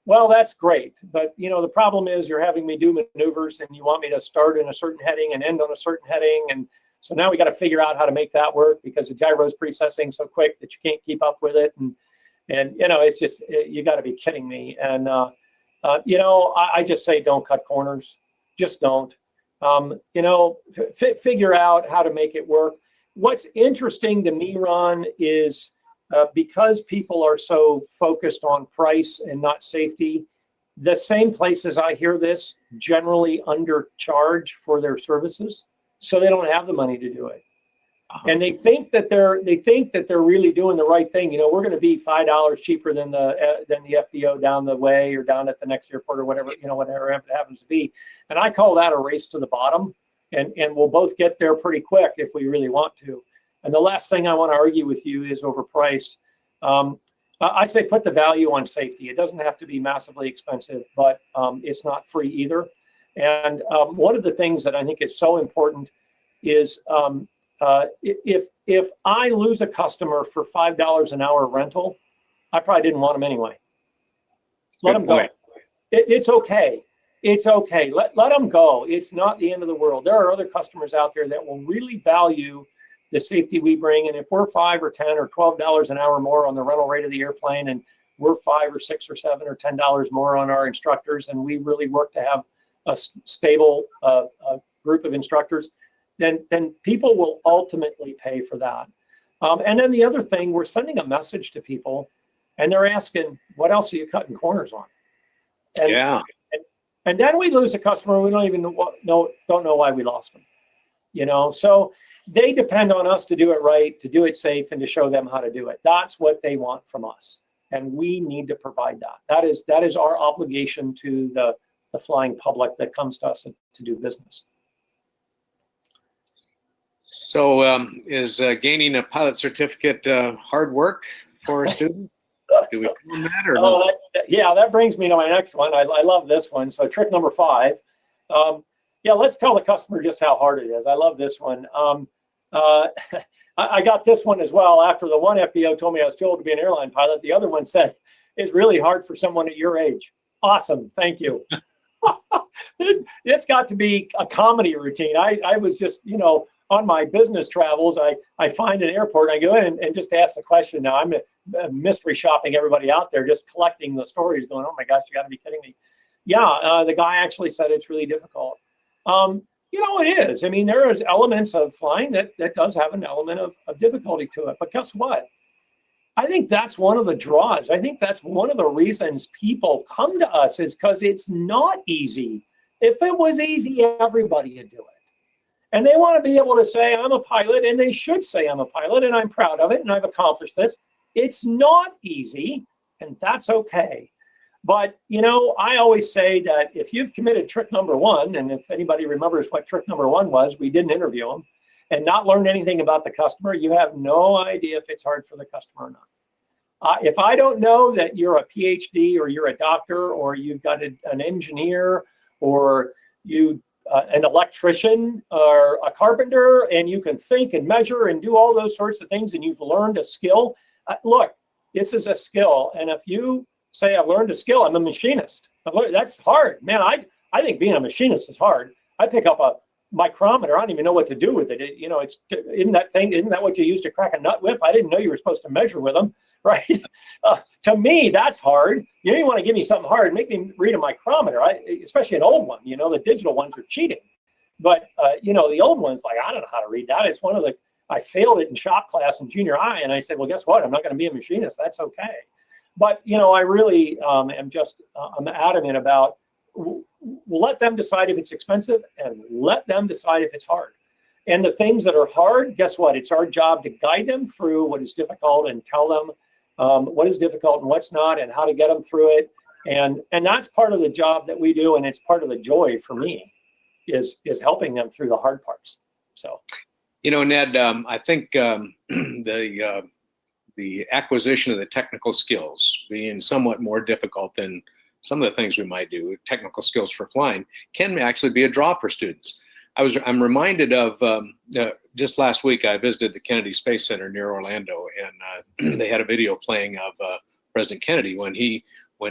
Well, that's great. But, the problem is you're having me do maneuvers, and you want me to start in a certain heading and end on a certain heading. And so now we got to figure out how to make that work, because the gyro is processing so quick that you can't keep up with it. And it's just, you got to be kidding me. And, I just say, don't cut corners. Just don't. Figure out how to make it work. What's interesting to me, Ron, is because people are so focused on price and not safety, the same places I hear this generally undercharge for their services, so they don't have the money to do it. And they think that they're really doing the right thing. We're going to be $5 cheaper than the FBO down the way or down at the next airport or whatever, whatever it happens to be. And I call that a race to the bottom. And we'll both get there pretty quick if we really want to. And the last thing I want to argue with you is over price. I say put the value on safety. It doesn't have to be massively expensive, but it's not free either. And one of the things that I think is so important is if I lose a customer for $5 an hour rental, I probably didn't want them anyway. Let them go. It's okay. It's okay. Let them go. It's not the end of the world. There are other customers out there that will really value the safety we bring. And if we're $5 or $10 or $12 an hour more on the rental rate of the airplane, and we're $5 or $6 or $7 or $10 more on our instructors, and we really work to have a stable group of instructors, then people will ultimately pay for that. And then the other thing, we're sending a message to people, and they're asking, what else are you cutting corners on? And, yeah. And then we lose a customer, we don't even know why we lost them. You know, so they depend on us to do it right, to do it safe, and to show them how to do it. That's what they want from us, and we need to provide that. That is our obligation to the flying public that comes to us to do business. So is gaining a pilot certificate hard work for a student? Do we call them that or no? Yeah, that brings me to my next one. I love this one. So trick number 5. Yeah, let's tell the customer just how hard it is. I love this one. I got this one as well. After the one FBO told me I was too old to be an airline pilot, the other one said, it's really hard for someone at your age. Awesome. Thank you. It's got to be a comedy routine. I was just, on my business travels, I find an airport, I go in and just ask the question. Now I'm mystery shopping everybody out there, just collecting the stories going, oh my gosh, you got to be kidding me. Yeah, the guy actually said it's really difficult. It is. I mean, there is elements of flying that does have an element of difficulty to it. But guess what? I think that's one of the draws. I think that's one of the reasons people come to us is because it's not easy. If it was easy, everybody would do it. And they want to be able to say, I'm a pilot, and they should say I'm a pilot, and I'm proud of it, and I've accomplished this. It's not easy, and that's okay. But, I always say that if you've committed trick number 1, and if anybody remembers what trick number 1 was, we didn't interview them, and not learned anything about the customer, you have no idea if it's hard for the customer or not. If I don't know that you're a PhD or you're a doctor or you've got an engineer or an electrician or a carpenter, and you can think and measure and do all those sorts of things, and you've learned a skill, look, this is a skill. And if you say I've learned a skill, I'm a machinist. That's hard, man. I think being a machinist is hard. I pick up a micrometer, I don't even know what to do with it. Isn't that what you use to crack a nut with? I didn't know you were supposed to measure with them, right? To me, that's hard. You want to give me something hard, make me read a micrometer, especially an old one. The digital ones are cheating. But, the old ones, like, I don't know how to read that. It's one of I failed it in shop class in junior high, and I said, well, guess what? I'm not going to be a machinist. That's okay. But, I really I'm adamant about let them decide if it's expensive and let them decide if it's hard. And the things that are hard, guess what? It's our job to guide them through what is difficult and tell them what is difficult and what's not and how to get them through it. And that's part of the job that we do. And it's part of the joy for me is helping them through the hard parts. So, Ned, I think the acquisition of the technical skills being somewhat more difficult than some of the things we might do, technical skills for flying, can actually be a draw for students. I'm reminded of just last week, I visited the Kennedy Space Center near Orlando, and they had a video playing of President Kennedy when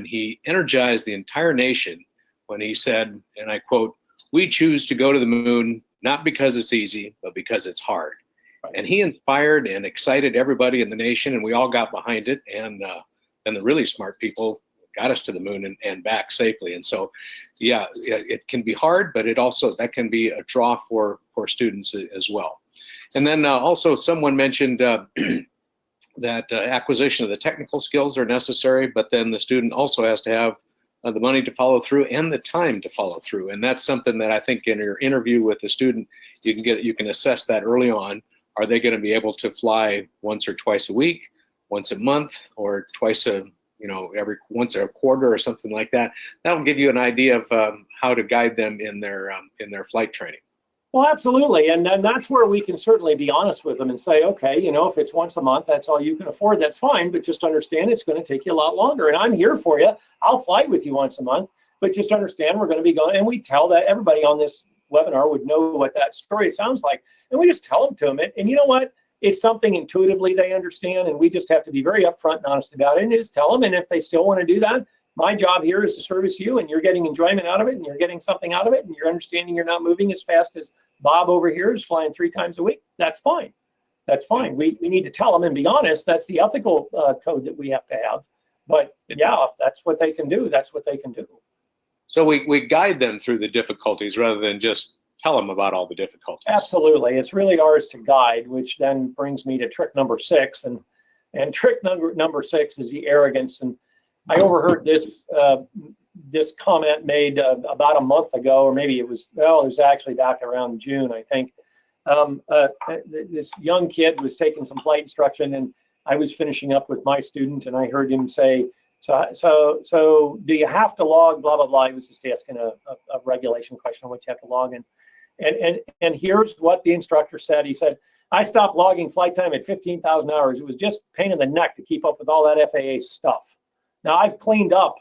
he energized the entire nation when he said, and I quote, "We choose to go to the moon, not because it's easy, but because it's hard." And he inspired and excited everybody in the nation, and we all got behind it. And the really smart people got us to the moon and back safely. And so, yeah, it can be hard, but that can be a draw for students as well. And then also someone mentioned that acquisition of the technical skills are necessary, but then the student also has to have the money to follow through and the time to follow through. And that's something that I think in your interview with the student, you can assess that early on. Are they going to be able to fly once or twice a week, once a month, or once a quarter or something like that? That'll give you an idea of how to guide them in their flight training. Well, absolutely. And that's where we can certainly be honest with them and say, okay, if it's once a month, that's all you can afford, that's fine. But just understand it's going to take you a lot longer. And I'm here for you. I'll fly with you once a month. but just understand we're going to be going, and we tell that everybody on this webinar would know what that story sounds like. And we just tell them to them. And you know what? It's something intuitively they understand, and we just have to be very upfront and honest about it and just tell them. And if they still want to do that, my job here is to service you, and you're getting enjoyment out of it, and you're getting something out of it, and you're understanding you're not moving as fast as Bob over here is flying 3 times a week. That's fine. That's fine. We need to tell them and be honest. That's the ethical code that we have to have. But yeah, if that's what they can do, that's what they can do. So we guide them through the difficulties rather than just tell them about all the difficulties. Absolutely. It's really ours to guide, which then brings me to trick number 6. And trick number 6 is the arrogance. And I overheard this comment made about a month ago, or maybe it was actually back around June, I think. This young kid was taking some flight instruction, and I was finishing up with my student, and I heard him say, so do you have to log blah, blah, blah. He was just asking a regulation question on what you have to log. And here's what the instructor said. He said, I stopped logging flight time at 15,000 hours. It was just pain in the neck to keep up with all that FAA stuff. Now I've cleaned up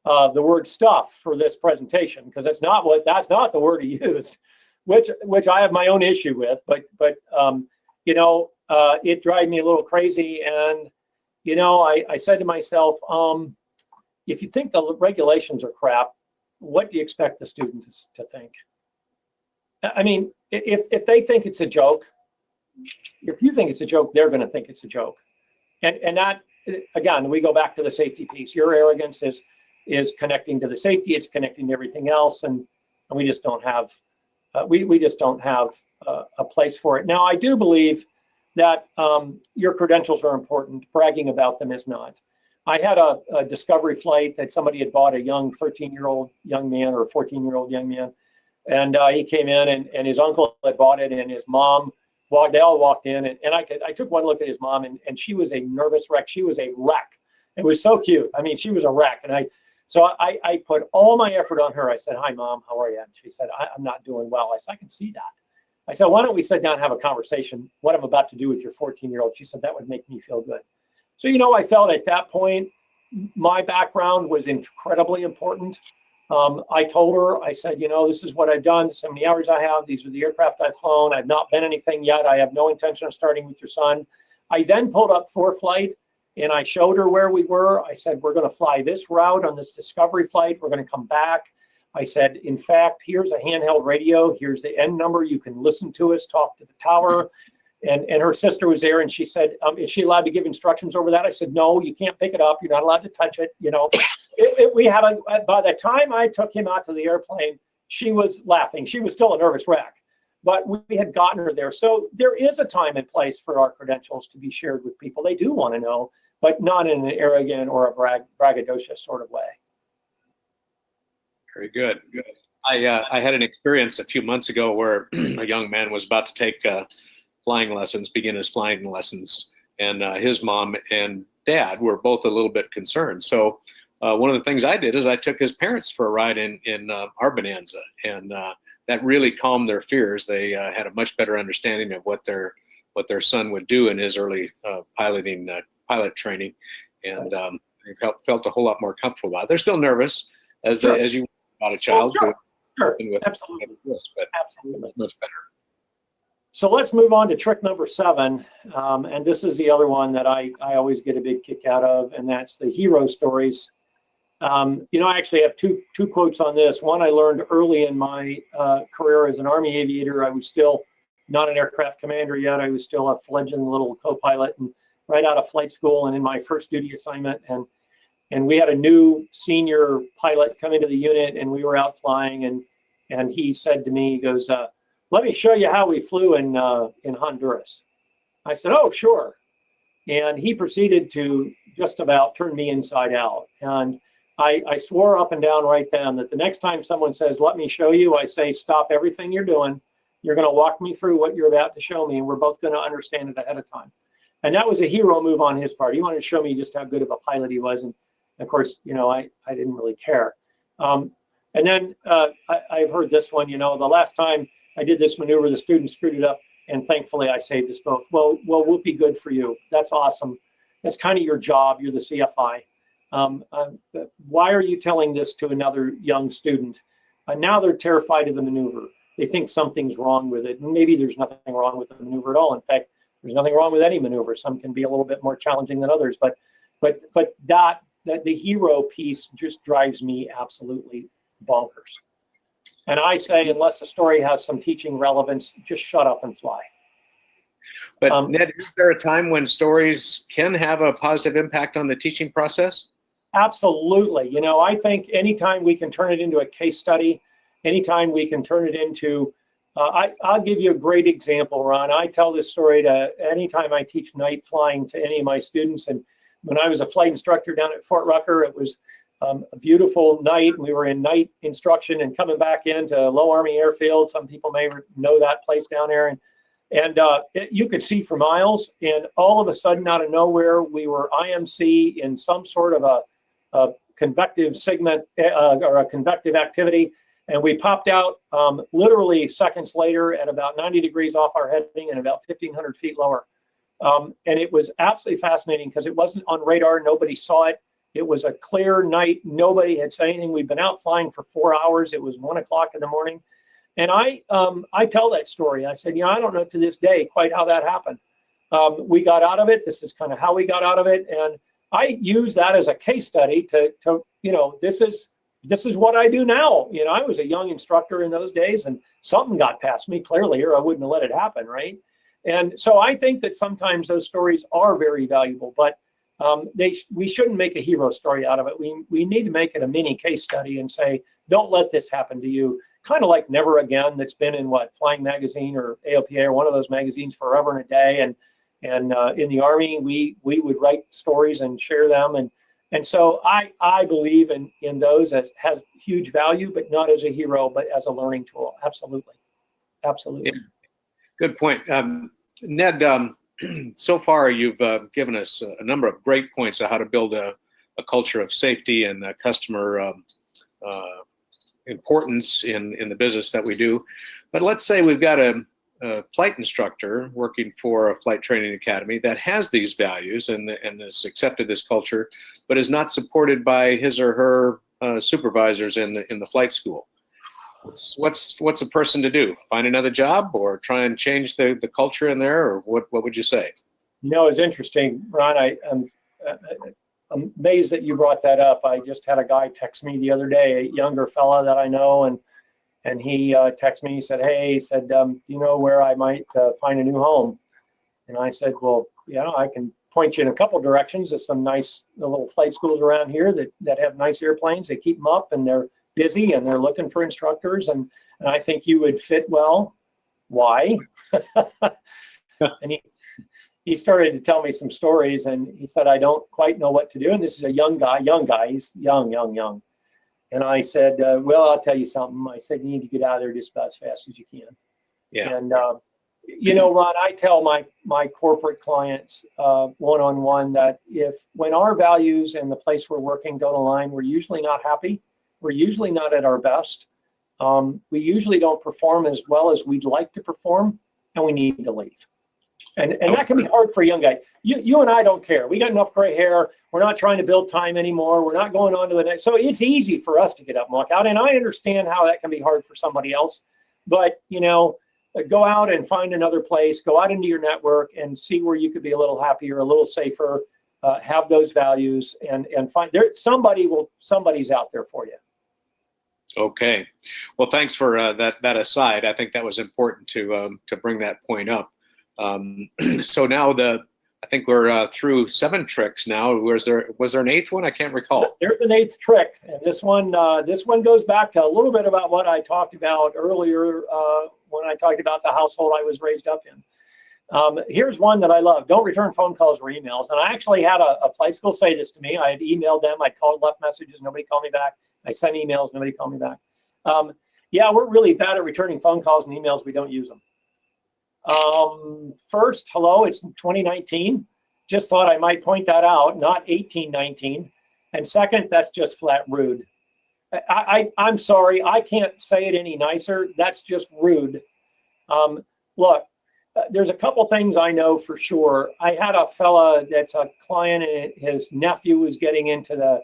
the word stuff for this presentation, because that's not the word he used, which I have my own issue with, but it drives me a little crazy. And I said to myself, if you think the regulations are crap, what do you expect the students to think? I mean, if they think it's a joke, if you think it's a joke, they're going to think it's a joke. And that, again, we go back to the safety piece. Your arrogance is connecting to the safety. It's connecting to everything else, and we just don't have we just don't have a place for it. Now, I do believe that your credentials are important. Bragging about them is not. I had a discovery flight that somebody had bought, a young 13-year-old young man or a 14-year-old young man. And he came in, and his uncle had bought it, and his mom they all walked in, and I took one look at his mom, and she was a nervous wreck. She was a wreck. It was so cute. I mean, she was a wreck. And I put all my effort on her. I said, hi, Mom, how are you? And she said, I'm not doing well. I said, I can see that. I said, why don't we sit down and have a conversation, what I'm about to do with your 14-year-old? She said, that would make me feel good. So, I felt at that point, my background was incredibly important. I told her, I said, this is what I've done, so many hours I have, these are the aircraft I've flown, I've not been anything yet, I have no intention of starting with your son. I then pulled up ForeFlight, and I showed her where we were. I said, we're going to fly this route on this discovery flight, we're going to come back. I said, in fact, here's a handheld radio, here's the end number, you can listen to us, talk to the tower. And her sister was there, and she said, is she allowed to give instructions over that? I said, no, you can't pick it up. You're not allowed to touch it. We had by the time I took him out to the airplane, she was laughing. She was still a nervous wreck, but we had gotten her there. So there is a time and place for our credentials to be shared with people. They do want to know, but not in an arrogant or a braggadocious sort of way. Very good. I had an experience a few months ago where a young man was about to take begin his flying lessons, and his mom and dad were both a little bit concerned. So one of the things I did is I took his parents for a ride in our Bonanza, and that really calmed their fears. They had a much better understanding of what their son would do in his early pilot training, and they felt a whole lot more comfortable about it. They're still nervous as you about a child. Sure. With Absolutely. This, but Absolutely. much better. So let's move on to trick number 7. And this is the other one that I always get a big kick out of, and that's the hero stories. I actually have two quotes on this. One I learned early in my career as an Army aviator. I was still not an aircraft commander yet. I was still a fledgling little co-pilot, and right out of flight school and in my first duty assignment. And we had a new senior pilot come into the unit, and we were out flying, and he said to me, he goes, let me show you how we flew in Honduras. I said, oh, sure. And he proceeded to just about turn me inside out. And I swore up and down right then that the next time someone says, let me show you, I say, stop everything you're doing. You're going to walk me through what you're about to show me, and we're both going to understand it ahead of time. And that was a hero move on his part. He wanted to show me just how good of a pilot he was. And of course, I didn't really care. And then I've heard this one, the last time I did this maneuver, the student screwed it up, and thankfully I saved us both. Well, whoopee, good for you. That's awesome. That's kind of your job. You're the CFI. Why are you telling this to another young student? Now they're terrified of the maneuver. They think something's wrong with it. Maybe there's nothing wrong with the maneuver at all. In fact, there's nothing wrong with any maneuver. Some can be a little bit more challenging than others, but that the hero piece just drives me absolutely bonkers. And I say, unless the story has some teaching relevance, just shut up and fly. But Ned, is there a time when stories can have a positive impact on the teaching process? Absolutely. You know, I think anytime we can turn it into a case study, anytime we can turn it into, I'll give you a great example, Ron. I tell this story to anytime I teach night flying to any of my students. And when I was a flight instructor down at Fort Rucker, it was a beautiful night. We were in night instruction and coming back into Low Army Airfield. Some people may know that place down there. And you could see for miles. And all of a sudden, out of nowhere, we were IMC in some sort of a convective segment or a convective activity. And we popped out literally seconds later at about 90 degrees off our heading and about 1,500 feet lower. And it was absolutely fascinating because it wasn't on radar. Nobody saw it. It was a clear night. Nobody had said anything. We'd been out flying for 4 hours. It was 1 o'clock in the morning. And I tell that story. I said, I don't know to this day quite how that happened. We got out of it. This is kind of how we got out of it. And I use that as a case study to this is what I do now. I was a young instructor in those days, and something got past me clearly, or I wouldn't have let it happen, right? And so I think that sometimes those stories are very valuable, but we shouldn't make a hero story out of it. We need to make it a mini case study and say, don't let this happen to you. Kind of like Never Again, that's been in Flying Magazine or AOPA or one of those magazines forever and a day. And in the Army, we would write stories and share them. And so I believe in those as has huge value, but not as a hero, but as a learning tool. Absolutely. Absolutely. Yeah. Good point. Ned, so far you've given us a number of great points on how to build a culture of safety and customer importance in the business that we do. But let's say we've got a flight instructor working for a flight training academy that has these values and has accepted this culture, but is not supported by his or her supervisors in the flight school. What's a person to do? Find another job or try and change the culture in there, or what would you say? It's interesting, Ron. I'm amazed that you brought that up. I just had a guy text me the other day, a younger fella that I know, and he texted me. He said, "Hey," do you know where I might find a new home? And I said, "Well, I can point you in a couple directions. There's some nice little flight schools around here that have nice airplanes. They keep them up, and they're busy, and they're looking for instructors. And I think you would fit well. Why?" And he started to tell me some stories, and he said, "I don't quite know what to do." And this is a young guy. He's young. And I said, "Well, I'll tell you something." I said, "You need to get out of there just about as fast as you can." Yeah. And, Ron, I tell my corporate clients one-on-one that when our values and the place we're working don't align, we're usually not happy. We're usually not at our best. We usually don't perform as well as we'd like to perform, and we need to leave. And that can be hard for a young guy. You and I don't care. We got enough gray hair. We're not trying to build time anymore. We're not going on to the next. So it's easy for us to get up and walk out. And I understand how that can be hard for somebody else. But, go out and find another place. Go out into your network and see where you could be a little happier, a little safer, have those values, and find somebody's out there for you. Okay. Well, thanks for that aside. I think that was important to bring that point up. So now I think we're through 7 tricks now. Was there an 8th one? I can't recall. There's an 8th trick, and this one goes back to a little bit about what I talked about earlier when I talked about the household I was raised up in. Here's one that I love: don't return phone calls or emails. And I actually had a flight school say this to me. I had emailed them, I called, left messages, nobody called me back. I sent emails, nobody called me back. Yeah, we're really bad at returning phone calls and emails. We don't use them. First, hello, it's 2019. Just thought I might point that out, not 1819. And second, that's just flat rude. I'm sorry, I can't say it any nicer. That's just rude. Look, there's a couple things I know for sure. I had a fella that's a client, and his nephew was getting into the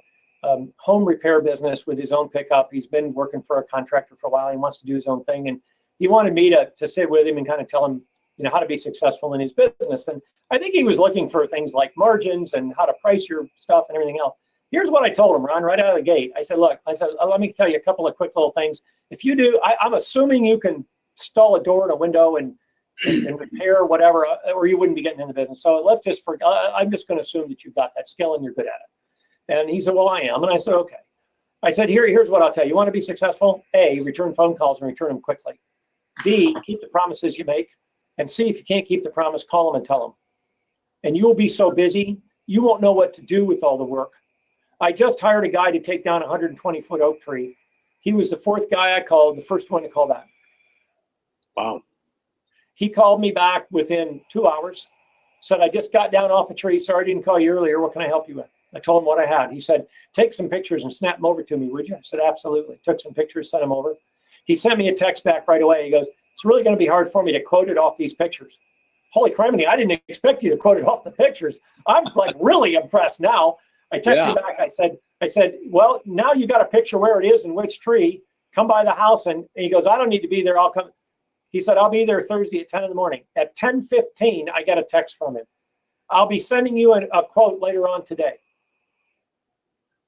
home repair business with his own pickup. He's been working for a contractor for a while. He wants to do his own thing. And he wanted me to sit with him and kind of tell him, how to be successful in his business. And I think he was looking for things like margins and how to price your stuff and everything else. Here's what I told him, Ron, right out of the gate. I said, look, let me tell you a couple of quick little things. If you do, I'm assuming you can install a door and a window and repair whatever, or you wouldn't be getting in the business. So let's just forget. I'm just going to assume that you've got that skill and you're good at it. And he said, well, I am. And I said, okay. I said, here's what I'll tell you. You want to be successful? A, return phone calls and return them quickly. B, keep the promises you make. And C, if you can't keep the promise, call them and tell them. And you will be so busy, you won't know what to do with all the work. I just hired a guy to take down a 120-foot oak tree. He was the fourth guy I called, the first one to call back. Wow. He called me back within 2 hours, said, I just got down off a tree. Sorry I didn't call you earlier. What can I help you with? I told him what I had. He said, take some pictures and snap them over to me, would you? I said, absolutely. Took some pictures, sent them over. He sent me a text back right away. He goes, it's really going to be hard for me to quote it off these pictures. Holy criminy, I didn't expect you to quote it off the pictures. I'm like really impressed now. I texted back. I said, well, now you got a picture where it is and which tree. Come by the house. And he goes, I don't need to be there. I'll come. He said, I'll be there Thursday at 10 in the morning. At 10:15, I got a text from him. I'll be sending you a quote later on today.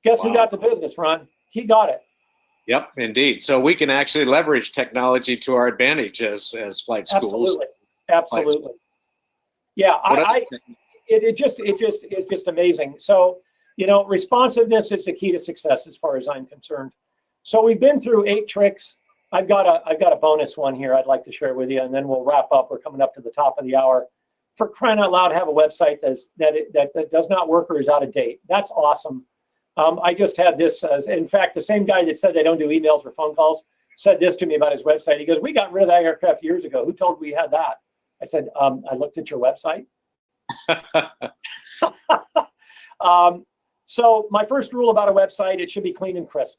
Guess who got the business, Ron? He got it. Yep, indeed. So we can actually leverage technology to our advantage as flight schools. Absolutely. Yeah, it's just amazing. So, responsiveness is the key to success as far as I'm concerned. So we've been through 8 tricks. I've got a bonus one here I'd like to share with you, and then we'll wrap up. We're coming up to the top of the hour. For crying out loud, have a website that does not work or is out of date. That's awesome. I just had this. In fact, the same guy that said they don't do emails or phone calls said this to me about his website. He goes, we got rid of that aircraft years ago. Who told we had that? I said, I looked at your website. So my first rule about a website, it should be clean and crisp.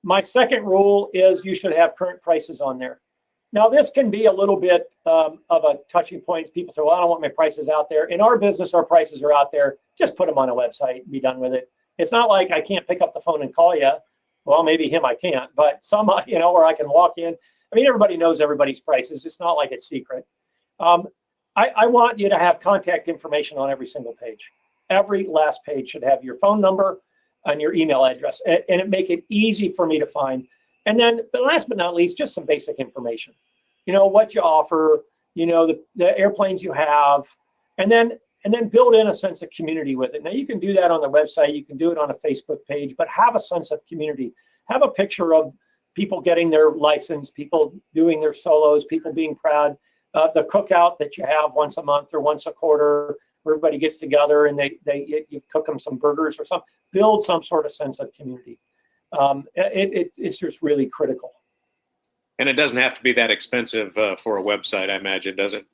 My second rule is you should have current prices on there. Now, this can be a little bit of a touching point. People say, well, I don't want my prices out there. In our business, our prices are out there. Just put them on a website and be done with it. It's not like I can't pick up the phone and call you. Well, maybe him I can't, but some, where I can walk in. I mean, everybody knows everybody's prices. It's not like it's secret. I want you to have contact information on every single page. Every last page should have your phone number and your email address, and it make it easy for me to find. And then, but last but not least, just some basic information. What you offer, the airplanes you have, and then build in a sense of community with it. Now, you can do that on the website. You can do it on a Facebook page, but have a sense of community. Have a picture of people getting their license, people doing their solos, people being proud. The cookout that you have once a month or once a quarter, where everybody gets together and you cook them some burgers or something. Build some sort of sense of community. It's just really critical. And it doesn't have to be that expensive for a website, I imagine, does it?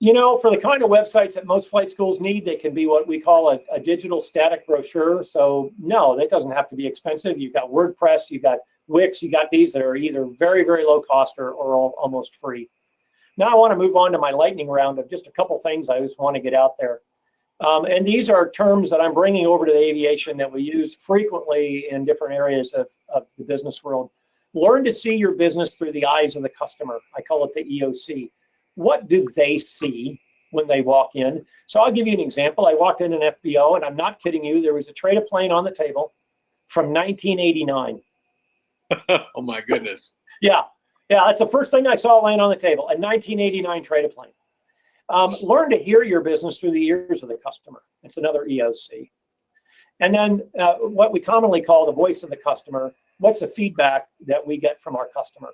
For the kind of websites that most flight schools need, they can be what we call a digital static brochure. So no, that doesn't have to be expensive. You've got WordPress, you've got Wix, you got these that are either very, very low cost or almost free. Now I want to move on to my lightning round of just a couple things I just want to get out there. And these are terms that I'm bringing over to the aviation that we use frequently in different areas of the business world. Learn to see your business through the eyes of the customer. I call it the EOC. What do they see when they walk in? So I'll give you an example. I walked in an FBO, and I'm not kidding you. There was a trade of plane on the table from 1989. Oh, my goodness. Yeah, that's the first thing I saw laying on the table, a 1989 trade of plane. Learn to hear your business through the ears of the customer. It's another EOC. And then what we commonly call the voice of the customer. What's the feedback that we get from our customer?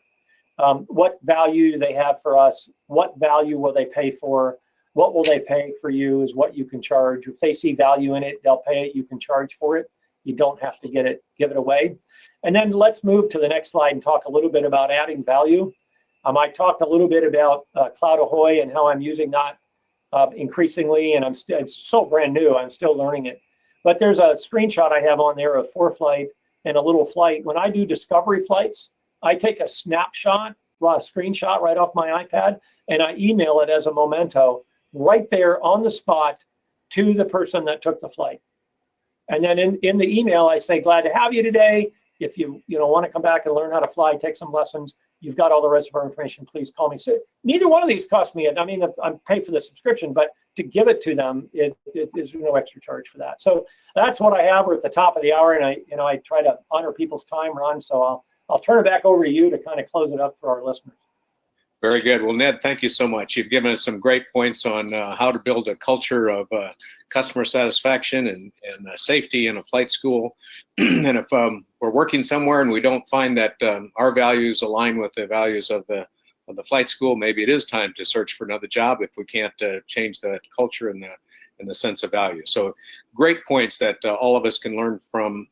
What value do they have for us? What value will they pay for? What will they pay for you is what you can charge. If they see value in it, they'll pay it. You can charge for it. You don't have to give it away. And then let's move to the next slide and talk a little bit about adding value. I talked a little bit about Cloud Ahoy and how I'm using that increasingly, and it's so brand new. I'm still learning it. But there's a screenshot I have on there of ForeFlight and a little flight. When I do discovery flights, I take a snapshot, a screenshot right off my iPad, and I email it as a memento right there on the spot to the person that took the flight. And then in the email, I say, glad to have you today. If you want to come back and learn how to fly, take some lessons, you've got all the rest of our information, please call me. So neither one of these cost me, I mean, I'm paying for the subscription, but to give it to them, it is no extra charge for that. So that's what I have. We're at the top of the hour, and I try to honor people's time, Ron. So I'll turn it back over to you to kind of close it up for our listeners. Very good. Well, Ned, thank you so much. You've given us some great points on how to build a culture of customer satisfaction and safety in a flight school. And if we're working somewhere and we don't find that our values align with the values of the flight school, maybe it is time to search for another job if we can't change that culture and the sense of value. So great points that all of us can learn from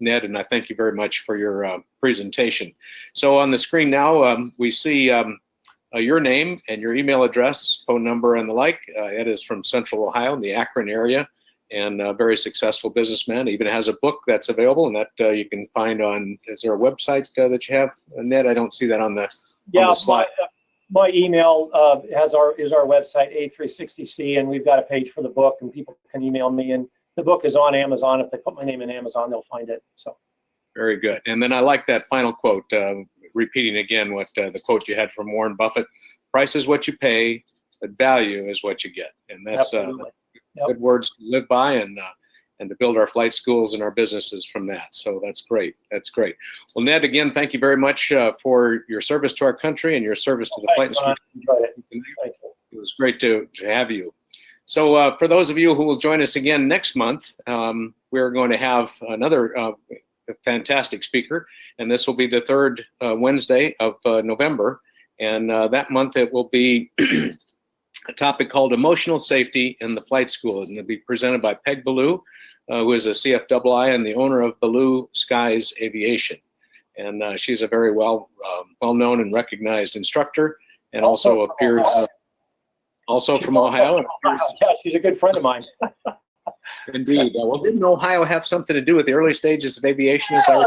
Ned, and I thank you very much for your presentation. So on the screen now, we see your name and your email address, phone number, and the like. Ed is from Central Ohio in the Akron area, and a very successful businessman. Even has a book that's available, and that you can find on, is there a website that you have, Ned? I don't see that on the slide. My email is our website, A360C, and we've got a page for the book, and people can email me. And the book is on Amazon. If they put my name in Amazon, they'll find it. So very good. And then I like that final quote, repeating again what the quote you had from Warren Buffett: "Price is what you pay, but value is what you get." And that's good words to live by, and to build our flight schools and our businesses from that. So that's great. That's great. Well, Ned, again, thank you very much for your service to our country and your service to the flight industry. It was great to have you. So for those of you who will join us again next month, we're going to have another fantastic speaker, and this will be the third Wednesday of November. And that month it will be a topic called Emotional Safety in the Flight School, and it'll be presented by Peg Ballou, who is a CFI and the owner of Blue Skies Aviation. And she's a very well-known and recognized instructor, and also appears from Ohio. Yeah, she's a good friend of mine. Indeed. Well, didn't Ohio have something to do with the early stages of aviation? Yeah,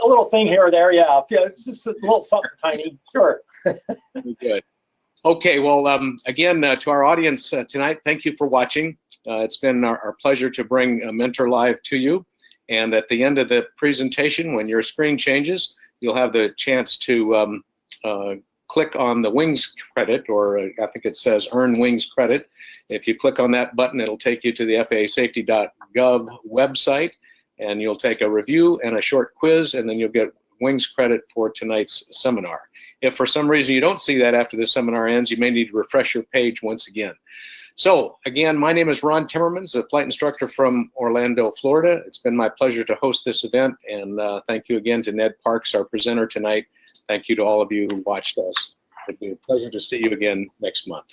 a little thing here or there, yeah. It's just a little something tiny, sure. Good. Okay, well, again, to our audience tonight, thank you for watching. It's been our pleasure to bring Mentor Live to you. And at the end of the presentation, when your screen changes, you'll have the chance to click on the Wings credit, or I think it says Earn Wings credit. If you click on that button, it'll take you to the FAAsafety.gov website, and you'll take a review and a short quiz, and then you'll get Wings credit for tonight's seminar. If for some reason you don't see that after the seminar ends, you may need to refresh your page once again. So again, my name is Ron Timmermans, a flight instructor from Orlando, Florida. It's been my pleasure to host this event, and thank you again to Ned Parks, our presenter tonight. Thank you to all of you who watched us. It'll be a pleasure to see you again next month.